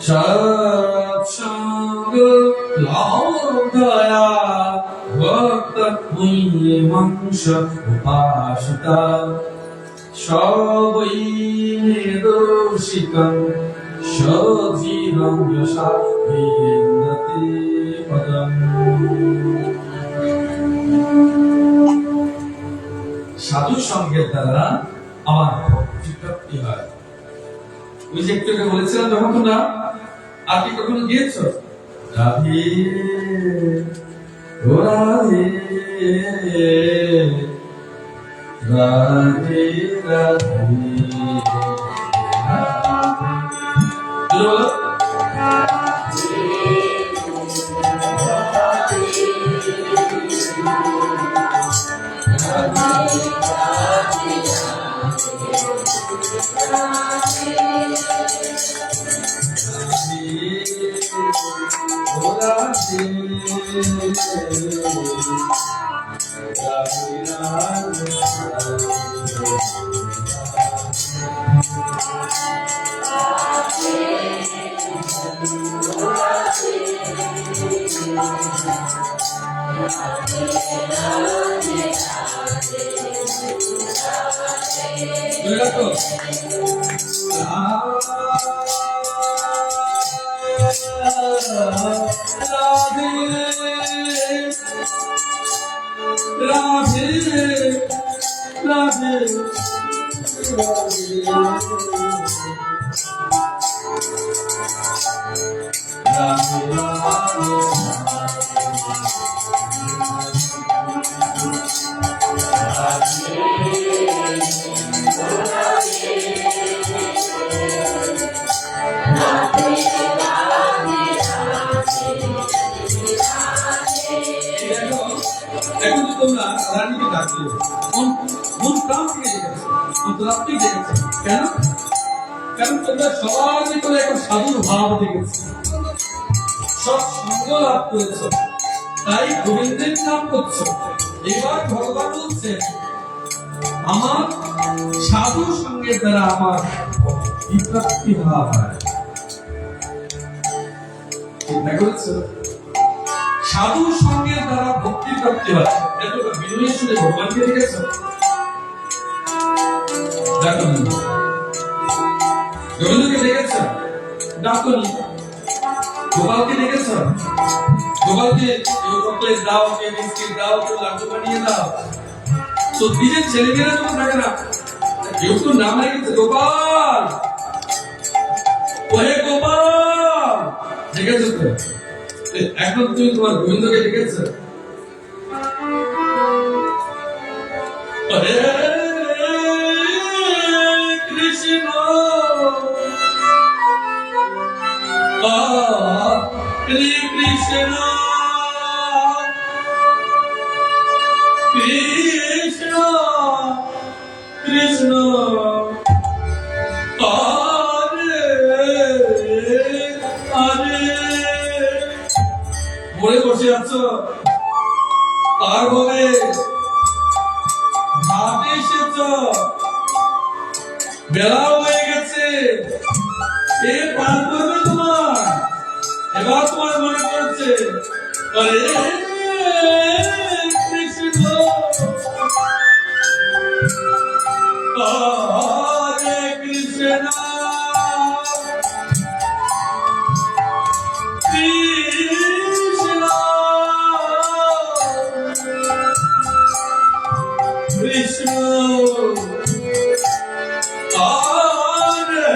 সৎসঙ্গ লব্ধয়া ভক্ত মুঞ্চ উপাসিতা সবৈ নির্দোষিকং সধীরং যশা বিন্দতে পদম। সাধু সঙ্গের দ্বারা আমার ভক্তি প্রাপ্তি হয়। ওই যে একটু বলেছিলাম যখন না, আপনি কখনো গিয়েছ রাধে রাধে রাধে এখন তো তোমরা রানীকে ডাকলে মন প্রাণ থেকে জেগেছে, অন্তরাত্মিক জেগেছে। কেন? কারণ তোমরা সবার ভিতরে এখন সাধুর ভাব দেখেছে, সব সঙ্গ লাভ করেছ, তাই গোবিন্দের নাম করছো। এবার ভগবান বলছেন আমার সাধু সঙ্গের দ্বারা আমার বিপ্রাপ্তি ভাব হয়। চিন্তা করেছো? সাধু সঙ্গের দ্বারা ভক্তি প্রাপ্তি হয়। এতটা বিনয় শুনে ভগবানকে ডেকেছ? ডাকনি। গোবিন্দকে ডেকেছ? ডাকনি। গোপালকে ডেকেছ? গোপালকে চকলেট দাও, কে বিস্কিট দাও, কেউ লাড্ডু বানিয়ে দাও। তো নিজের ছেলেমেয়েরা যখন থাকে না, কেউ তো নাম রেখেছে গোপাল, ওহে গোপাল, ডেকেছ তো? এখন তুমি তোমার গোবিন্দকে ডেকেছ? হরে কৃষ্ণ হরে কৃষ্ণ কৃষ্ণ কৃষ্ণ হরে হরে। মরে বসে আছো আর বলে ঘাটে এসেছ, বেলা হয়ে গেছে, এ পার করবে তোমার। এবার তোমার মনে পড়ছে হরে কৃষ্ণ হরে কৃষ্ণ কৃষ্ণ কৃষ্ণ হরে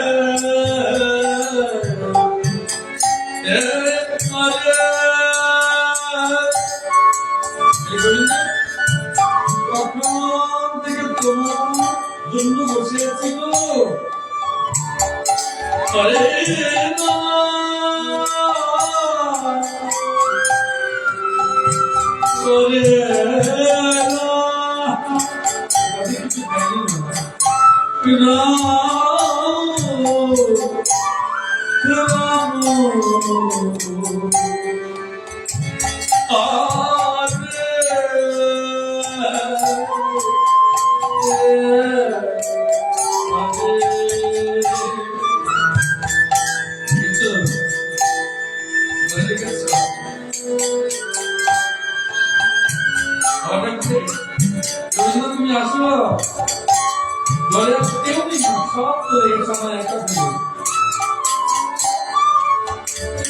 কখন থেকে তোমার জন্য বসে আছি গো। হরে তুমি আসো, ঘরে কেউ নেই, সব তো এই সময় একটা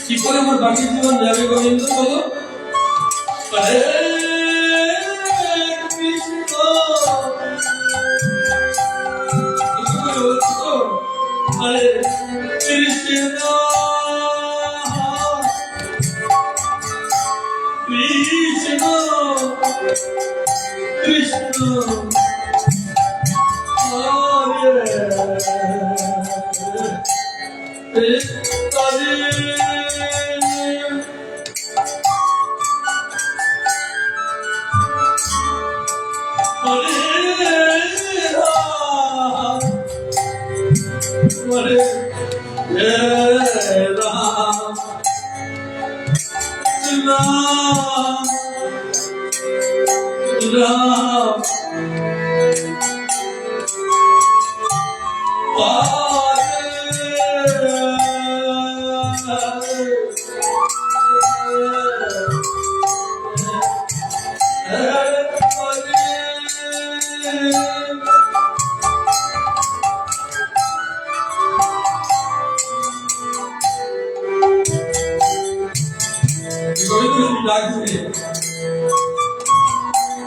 কি করে আমার বাকি জীবন যাবে গোবিন্দ বলো? হরে কৃষ্ণ হরে কৃষ্ণ কৃষ্ণ কৃষ্ণ হরে Hare Ram Ram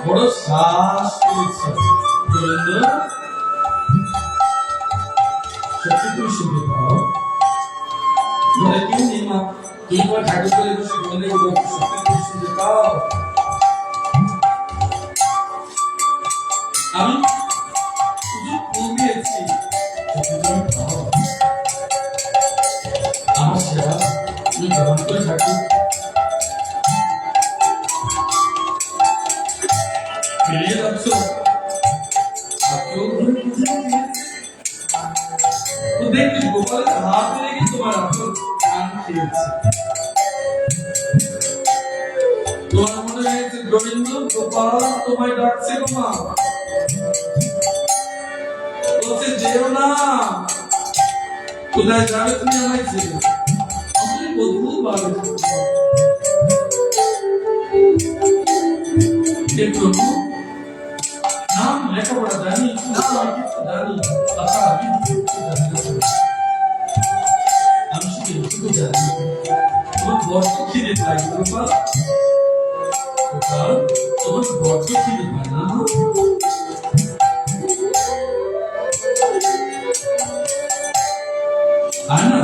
বড় শ্বাস পেয়েছে গোবিন্দ, সত্যি তুমি শুনতে পাও? ঘরে কেউ নেই মা, তুমি তোমার ঠাকুর করে বসে গোবিন্দের সত্যি তুমি শুনতে পাও? আমি শুধু ফুল দিয়েছি, সত্যি তুমি পাও? আমার সেবা তুমি গ্রহণ করে থাকো। ফিরিয়ে যাচ্ছ, দেখবি গোপালের হাত লেগে তোমার আসল কান খেয়েছে। তোমার মনে হয়েছে গোবিন্দ গোপাল তোমায় ডাকছে গো মা, বলছে যেও না, কোথায় যাবে তুমি আমায় ছেড়ে? আমি অদ্ভুত ভাবে গোপাল গোপাল তোমার বড্ড খিদে পায় না? আর না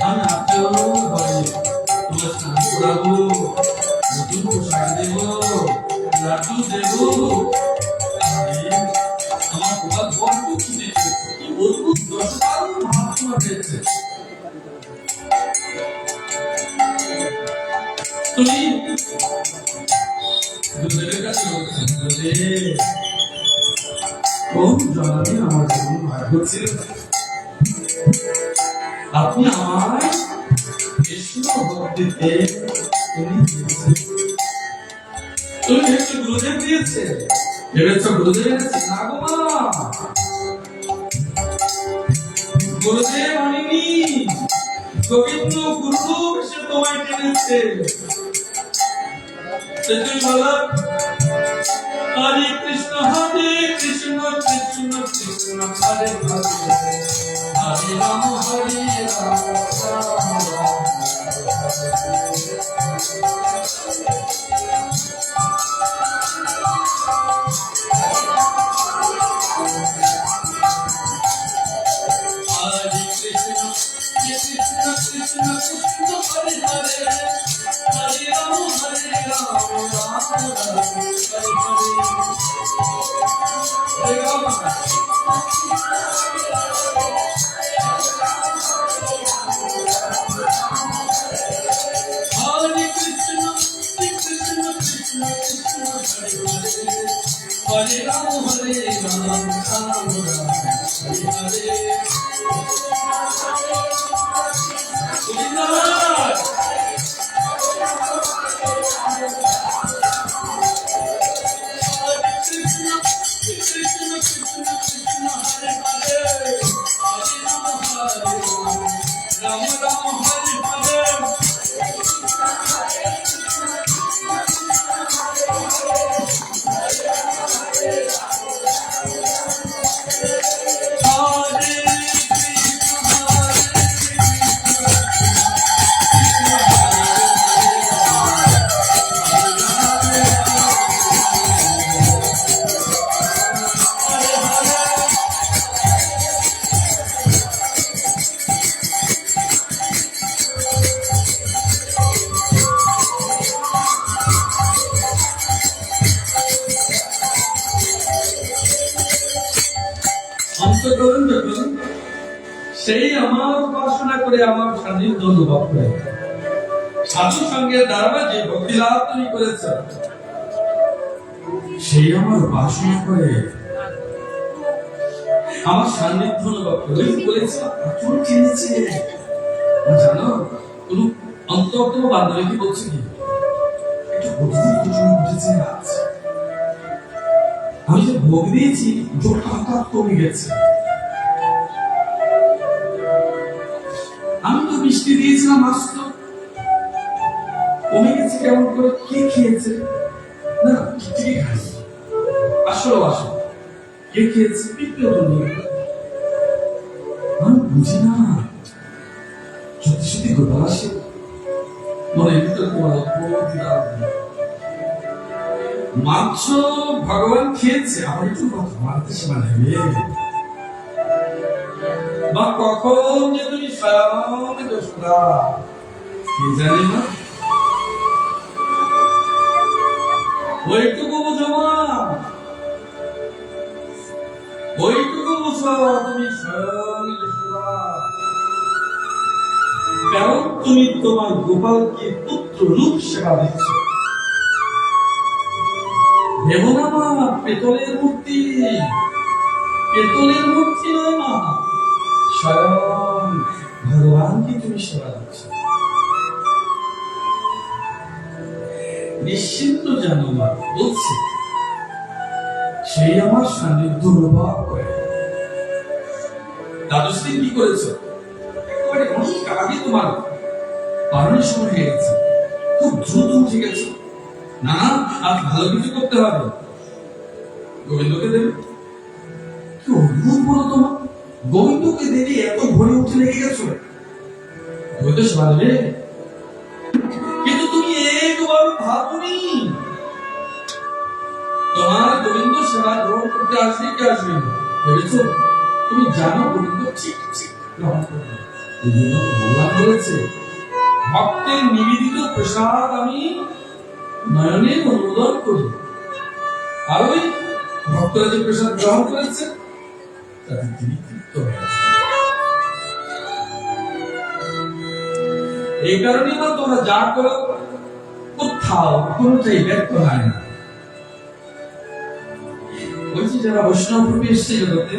আমি আপেও ঘরে তোমার স্নান করাবো, নতুন পোশাক দেব, লাড্ডু দেব। আরে আমার গোপাল বড্ড খিদে পেয়েছে, কি বলবো, 10 বার ভাত তোমার পেয়েছে। তুমি গুরুদেবের কাছে বলছেন, গুরুদেব কোন জন্মে আমার জীবন ভাগ্য ছিল, আপনি আমায় কৃষ্ণ ভক্তিতে তুমি দিয়েছেন। তুমি ভেবেছো গুরুদেব দিয়েছে, ভেবেছো গুরুদেব এনেছে? না গো মা, গুরুদেব আনিনি, গোবিন্দ গুরু এসে তোমায় টেনেছে। তুমি বলো হরে কৃষ্ণ কৃষ্ণ কৃষ্ণ হরে হরে, হরে রাম হরে রাম রাম রাম হরে কৃষ্ণ কৃষ্ণ কৃষ্ণ কৃষ্ণ হরে হরে, হরে রাম রাম রাম হরে রাম রাম অন্তঃকরণ যখন সেই আমার উপাসনা করে আমার সান্নিধ্য অনুভব করে, সাধু সঙ্গের দ্বারা যে ভক্তি লাভ তুমি করেছ, সেই আমার উপাসনা করে আমার সান্নিধ্য অনুভব করে বলেছে প্রচুর চিনেছে। জানো কোন অন্তর্গত বান্ধবী বলছে কি একটু অদ্ভুত ঘটনা ঘটেছে আজ। আমি যে ভোগ দিয়েছি জোরটা হঠাৎ কমে গেছে। আমি তো মিষ্টি দিয়েছিলাম আসতো, কমে গেছে কেমন করে, কে খেয়েছে? না খিচুড়ি খাইনি, আসলো আসলো কে খেয়েছে? পিঁপড়ে তো নিয়ে। আমি বুঝি না, সত্যি সত্যি গোপাল আসে মনে ভিতরে তোমার অদ্ভুত মাংস ভগবান খেয়েছে, আমার একটু কথা মানতে সীমা নেবে। বা কখন যে তুমি স্বয়ং যশোদা কি জানি না, ওইটুকু বুঝো মা, ওইটুকু বুঝো তুমি স্বয়ং যশোদা। কারণ তুমি তোমার গোপালকে পুত্র রূপ সেবা দিচ্ছ। ভেবো না মা পেতলের মূর্তি, পেতলের মূর্তি নয় মা, স্বয়ং ভগবানকে তুমি সেবা দিচ্ছ। নিশ্চিন্ত জানো মা, বলছে সেই আমার সান্নিধ্য অনুভব করে। দাদুশ্রী কি করেছো? একেবারে অনেক আগে তোমার পালনের সময় হয়ে গেছে, খুব দ্রুত উঠে গেছে। না আর ভালো কিছু করতে হবে, গোবিন্দকে দেবে। কি অদ্ভুত বলো তোমার, গোবিন্দকে দেবে এত ভরে উঠে লেগে গেছো, গোবিন্দ সেবা দেবে? ভাবনি তোমার গোবিন্দ সেবা গ্রহণ করতে আসবে কি আসবে না ভেবেছো? তুমি জানো গোবিন্দ ঠিক ঠিক গ্রহণ করবে। এই জন্য ভগবান বলেছে ভক্তের নিবেদিত প্রসাদ আমি নয়নে অনুমোদন করি। আর ওই ভক্তরা যে প্রসাদ গ্রহণ করেছে তাতে তিনি তৃপ্ত হয়েছে। এই কারণে না তোমরা যা করো কোথাও কোনটাই ব্যর্থ হয় না। বলছি যারা বৈষ্ণব রূপে এসছে জগতে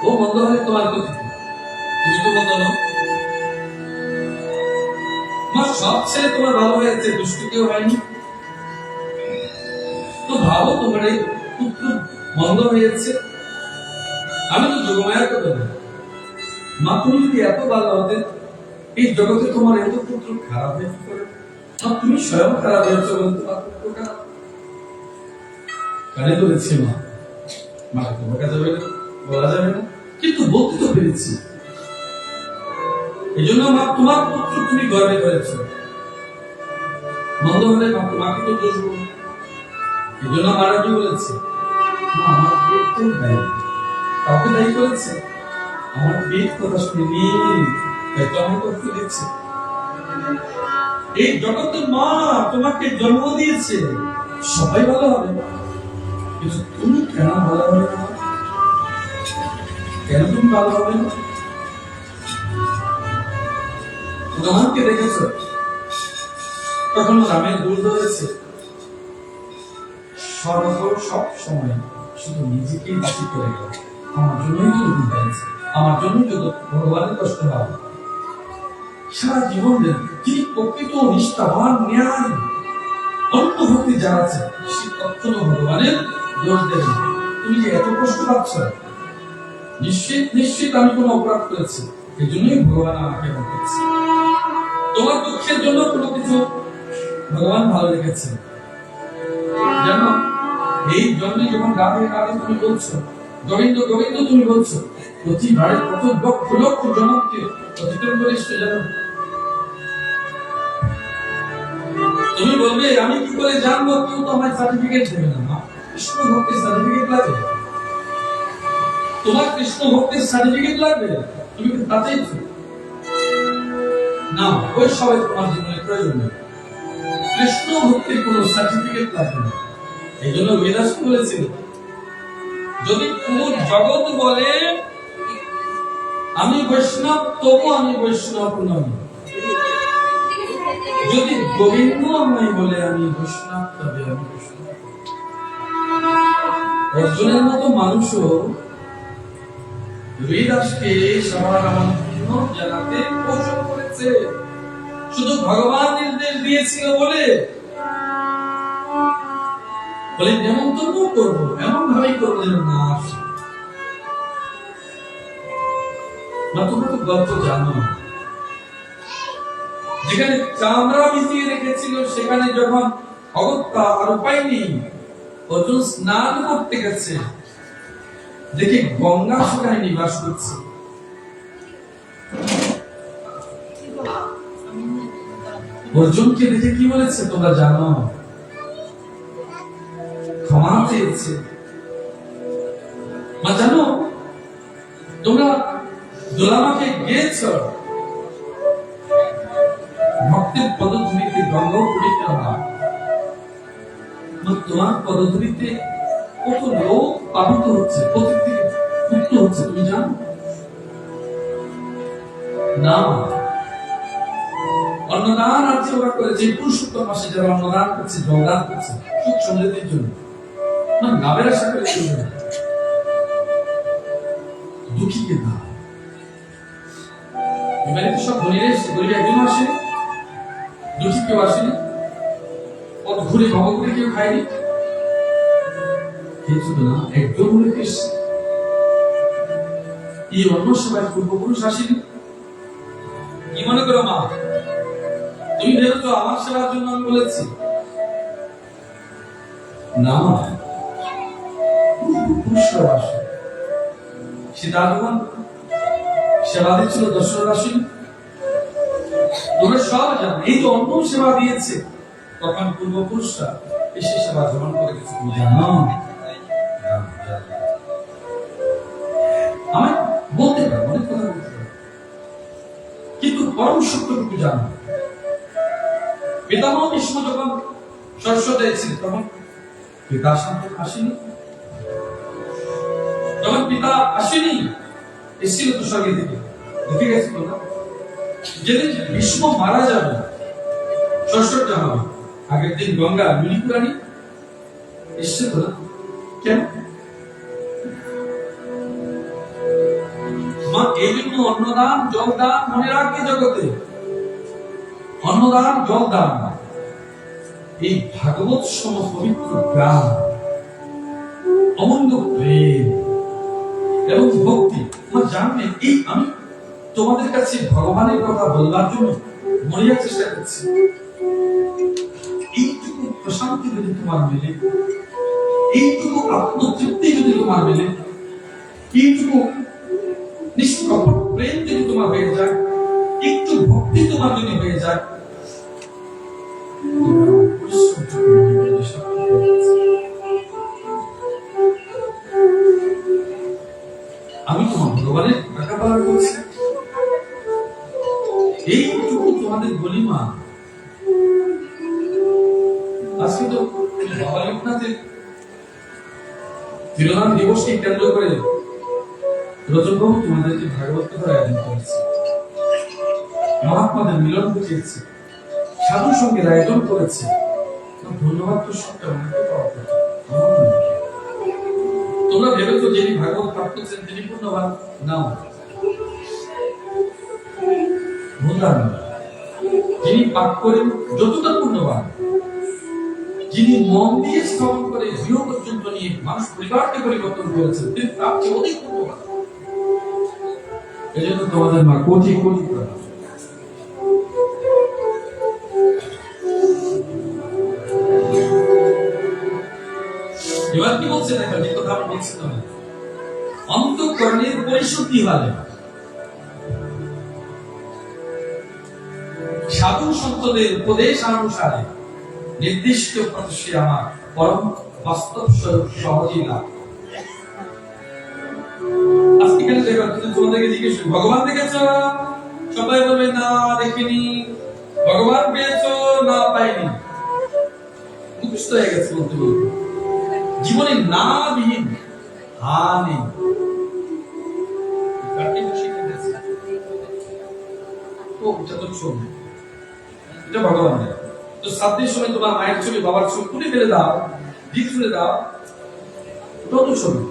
ও মন্দ হলে তোমার কথা, তুমি তো মন্দ নও। সব ছেলে তোমার ভালো হয়েছে, দুষ্টু কেউ হয়নি। তো ভাবো তোমার এই পুত্র মন্দ হয়েছে, আমি তো যোগমায়ার কথা বলি। মা তুমি যদি এত ভালো হতে এই জগতে তোমার এত পুত্র খারাপ হয়ে কি করে? তুমি স্বয়ং খারাপ হয়েছে বলে তোমার পুত্র খারাপ। কানে ধরেছি মা, মাকে তো বকা যাবে না, বলা যাবে না, কিন্তু বলতে তো পেরেছি। এই জন্য মা তোমার পুত্র তুমি গর্বে করেছ, মন্দ হলে মা তোমাকে তো দোষ বলবো। এই জন্য মারা কি বলেছে, আমার পেটটাই দায়ী। কাউকে দায়ী করেছে? আমার পেট কথা শুনে তাই তো আমি কষ্ট দিচ্ছি। এই জগতের মা তোমাকে জন্ম দিয়েছে, সবাই ভালো হবে, কিন্তু তুমি কেন ভালো হবে না? কেন তুমি ভালো হবে না? তোমাকে দেখেছ কখনো রামের দূর ধরেছে? সব সময় শুধু নিজেকেই বেশি করে গেল, আমার জন্যই তো দুঃখ হয়েছে, আমার জন্যই তো ভগবানের কষ্ট হবে। সারা জীবন তিনি প্রকৃত নিষ্ঠাবান ন্যায় অন্য ভক্তি যারা আছে সে কখনো ভগবানের দোষ দেবে। তুমি যে এত কষ্ট পাচ্ছ, নিশ্চিত নিশ্চিত আমি কোনো অপরাধ করেছি, এই জন্যই ভগবান আমাকে এমন করেছে। তোমার দুঃখের জন্য কোনো কিছু ভগবান ভালো রেখেছে জানো? এই জন্মে যখন রাধে রাধে তুমি বলছো, গোবিন্দ গোবিন্দ তুমি বলছো, প্রতিবারে কত লক্ষ লক্ষ জনকে অতিক্রম করে এসছো জানো? তুমি বলবে আমি কি করে জানবো? কেউ তো আমার সার্টিফিকেট দেবে না। কৃষ্ণ ভক্তের সার্টিফিকেট লাগবে, তোমার কৃষ্ণ ভক্তের সার্টিফিকেট লাগবে, তুমি কি তা চাইছো? না, ওই সবাই তোমার জীবনে প্রয়োজন নেই, কৃষ্ণ ভক্তির কোন সার্টিফিকেট লাগবে না। এই জন্য বেদাস বলেছিল, যদি পুরো জগৎ বলে আমি বৈষ্ণব, তবু আমি বৈষ্ণব নই। যদি গোবিন্দ আমায় বলে আমি বৈষ্ণব, তবে আমি বৈষ্ণব। অর্জুনের মতো মানুষও হরিদাসকে সবার আমন্ত্রণ জানাতে কৌশল করেছে, শুধু ভগবান নির্দেশ দিয়েছিল বলে নেমন্তন্ন করবো, এমন ভাবেই করবো যেন না আসে। তোমরা তো গল্প জানো, যেখানে চামড়া মিশিয়ে রেখেছিল সেখানে যখন অগত্যা আর উপায় নেই, অর্জুন স্নান করতে গেছে, দেখে গঙ্গা সেখানে নিবাস করছে। অর্জুনকে দেখে কি বলেছে তোমরা জানো? ক্ষমা চেয়েছে। মা জানো, তোমরা দোলামাকে গিয়েছ ভক্তের পদধূলিতে গঙ্গা পরিক্রমা, তোমার পদধূলিতে কত লোক পাবিত হচ্ছে, পথিক থেকে মুক্ত হচ্ছে, তুমি জানো না? অন্নদান আছে ওরা করেছে, পুরুষোত্তম মাসে যারা অন্নদান করছে, জলদান করছে সুখ সমৃদ্ধির জন্য, লাভের আশা করে চলবে না, দুঃখীকে না। এবারে তো সব ধনীরা এসছে, গরিব একজনও আসেনি, দুঃখী কেউ আসেনি, পথ ঘুরে ভব করে কেউ খায়নি, শুধু না একজন লোক এসছে। এই অন্য সবাই পূর্বপুরুষ আসেনি। কি মনে করো মা? তুমি ভেবেছো আমার সেবার জন্য আমি বলেছি? না, পূর্বপুরুষরা আসে। সীতা ভগবান সেবা দিচ্ছিল, দশরথ আসেনি। তোমরা সব জানো এই যে অন্ন সেবা দিয়েছে, তখন পূর্বপুরুষরা এসে সেবা গ্রহণ করে গেছে, তুমি জানো? আমার বলতে পারো, অনেক কথা বলতে পারো, কিন্তু পরম সত্যটুকু জানো। পিতামহ ভীষ্ম যখন সরস্বতী ছিল, তখন পিতা আসেনি, যখন পিতা আসেনি, এসেছিল তো স্বর্গে থেকে, দেখে গেছিল না? যেদিন ভীষ্ম মারা যাবে, সরস্বতী হবে, আগের দিন গঙ্গা মিলিপুরানি এসছে তো না? কেন? মা এই জন্য অন্নদান জলদান মনে রাখবে জগতে, অন্নদান জলদান এই ভাগবত সম পবিত্র গান, অমূল্য প্রেম এবং ভক্তি। তোমার জানবে, এই আমি তোমাদের কাছে ভগবানের কথা বলবার জন্য মরিয়ার চেষ্টা করছি। এইটুকু প্রশান্তি যদি তোমার মেলে, এইটুকু আত্মতৃপ্তি যদি তোমার মেলে, এইটুকু নিষ্কপট প্রেম যদি তোমার হয়ে যায়, একটু ভক্তি তোমার যদি হয়ে যায়, আমি তোমার ভগবানের টাকা পালন করছি, এইটুকু তোমাদের বলি। মা আজকে তো বাবা লোকনাথের তিরোধান দিবসকে কেন্দ্র করে রজতবাবু তোমাদেরকে ভাগবত কথার আয়োজন করেছে, মহাত্মাদের মিলন ঘটিয়েছে, সাধু সঙ্গের আয়োজন করেছে। ধন্যবাদ তো সবটা অনেকে পাওয়া কথা। তোমরা ভেবেছো যিনি ভাগবত পাঠ করছেন তিনি পূর্ণবান? নাও, ভুললাম না। যিনি পাঠ করেন যতটা পূর্ণবান, যিনি মন দিয়ে শ্রবণ করে গৃহ পর্যন্ত নিয়ে মানুষ পরিবারকে পরিবর্তন করেছেন, তিনি তার চেয়ে অধিক পূর্ণবান। এই জন্য তোমাদের মা কোটি কোটি প্রণাম। এবার কি বলছে দেখো, যে কথা আমি বলছিলাম, অন্তঃকরণের পরিশুদ্ধি হলে সাধু সন্তদের উপদেশ অনুসারে নির্দিষ্ট প্রতিষ্ঠা আমার পরম বাস্তব স্বরূপ সহজেই লাভ। আজকে কেন দেখো, তোমাদেরকে জিজ্ঞেস করি, ভগবান দেখেছ? সবাই বলবে না দেখিনি। ভগবান পেয়েছো? না পাইনি। মুখস্থ হয়ে গেছে বলতে বলতে, জীবনে না বিহীন হা নেই। এটা ভগবানের। তো শ্রাদ্ধের সময় তোমার মায়ের ছবি বাবার ছবি তুলে ফেলে দাও, দিক তুলে দাও, ওটাও তো ছবি।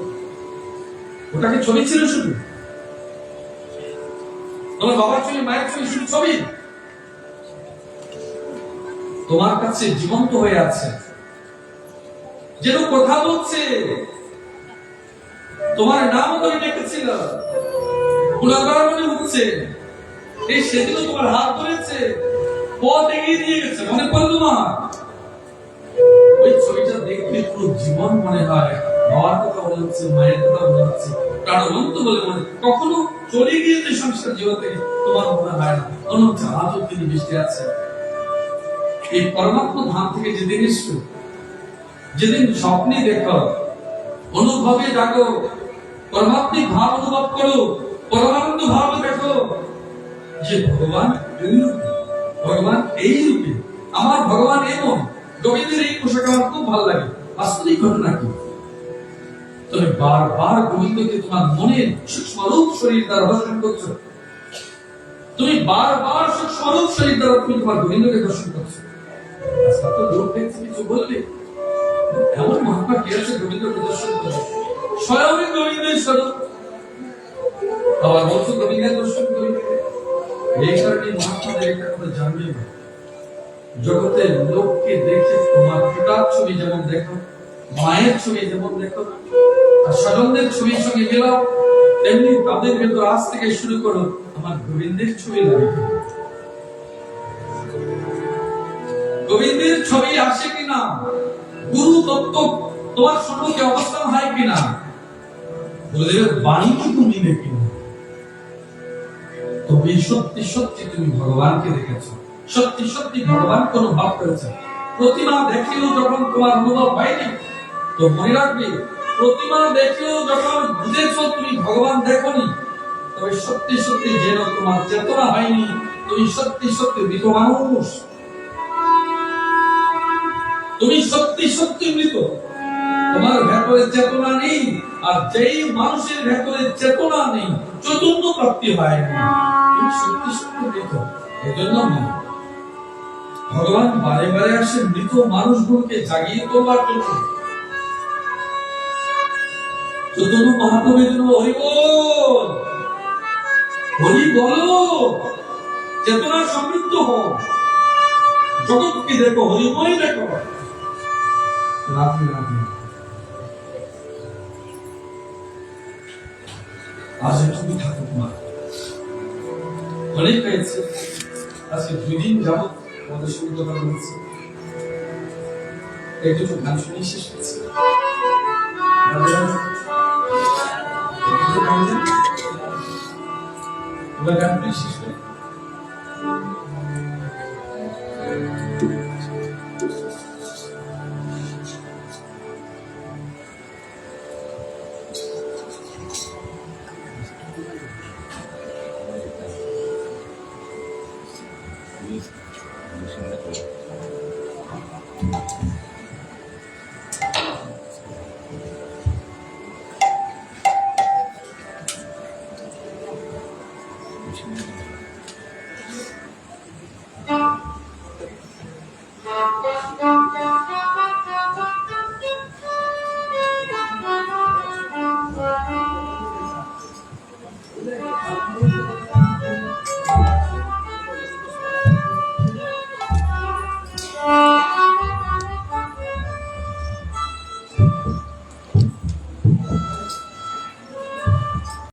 ওটাকে ছবি ছিল শুধু? তোমার বাবার ছবি মায়ের ছবি শুধু ছবি? তোমার কাছে জীবন্ত হয়ে আছে, যেন কথা বলছে, তোমার নাম ধরে ডেকেছিল, গুণাগার মনে হচ্ছে, এই সেদিনও তোমার হাত ধরেছে, পথ এগিয়ে দিয়ে গেছে, মনে পড়লো মা? ওই ছবিটা দেখলে পুরো জীবন মনে হয়, বাবার কথা মনে হচ্ছে, মায়ের কথা মনে হচ্ছে, প্রাণবন্ত বলে মনে। কখনো চলে গিয়েছে সংসার জীবন থেকে, তোমার মনে হয় না, মনে হচ্ছে আজও তিনি বেঁচে আছে। এই পরমাত্মা ধাম থেকে যেদিন এসছো, যেদিন স্বপ্নে দেখো, অনুভবে ডাকো, পরমাত্মিক ভাব অনুভব করো, পরমানন্দ ভাব দেখো যে ভগবান এই রূপে, ভগবান এই রূপে, আমার ভগবান এমন। গোবিন্দের এই পোশাক আমার খুব ভালো লাগে। বাস্তবিক ঘটনা কি? তুমি বারবার গোবিন্দকে তোমার মনের সূক্ষ্মরূপ শরীর দ্বারা দর্শন করছো, তুমি বারবার সূক্ষ্মরূপ শরীর দ্বারা তুমি তোমার গোবিন্দকে দর্শন করছো। তো লোক দেখছে কিছু বললে, এমন মহাত্মা কে আছে গোবিন্দকে দর্শন করে? স্বয়ং গোবিন্দের স্বরূপ। আবার বলছো গোবিন্দের দর্শন করি। এই কারণে মহাত্মাদের একটা কথা জানবে, জগতের লোককে দেখে তোমার পিতার ছবি যেমন দেখো, মায়ের ছবি যেমন দেখো, আর স্বজনদের ছবির সঙ্গে মেলাও, তেমনি তাদের ভেতর আজ থেকে শুরু করো আমার গোবিন্দের ছবি লাগে। গোবিন্দের ছবি আসে কিনা, গুরু তত্ত্ব তোমার সম্মুখে অবস্থান হয় কিনা, গুরুদেবের বাণী কি তুমি নেবে কিনা, তবে সত্যি সত্যি তুমি ভগবানকে দেখেছো, সত্যি সত্যি ভগবানকে অনুভব করেছো। প্রতিমা দেখলেও যখন তোমার অনুভব হয়নি, তো মনে রাখবে, প্রতিমা দেখলেও যখন বুঝেছো তুমি ভগবান দেখোনি, তবে সত্যি সত্যি যেন তোমার চেতনা হয়নি, তুমি সত্যি সত্যি মৃত মানুষ, তুমি সত্যি সত্যি মৃত। তোমার ভেতরে চেতনা নেই, আর যেই মানুষের ভেতরে চেতনা নেই, চৈতন্য প্রাপ্তি হয় না, তুমি সত্যি সত্যি মৃত। এজন্য ভগবান বারে বারে আসে মৃত মানুষগুলোকে জাগিয়ে তোলার জন্য। চৈতন্য মহাপ্রভুর জন্য হরি বল, হরি বলো, চেতনা সমৃদ্ধ হও, জগৎকে দেখো, হরিময় দেখো। রাধে রাধে। আজ এটুকু থাকুক মা, অনেক হয়েছে। আজকে 2 দিন যাবত আমাদের সঙ্গে কথা বলছি, একটু গান শুনে শেষ করছি। রাধে রাধে। এবার গান শেষ করে Thank you.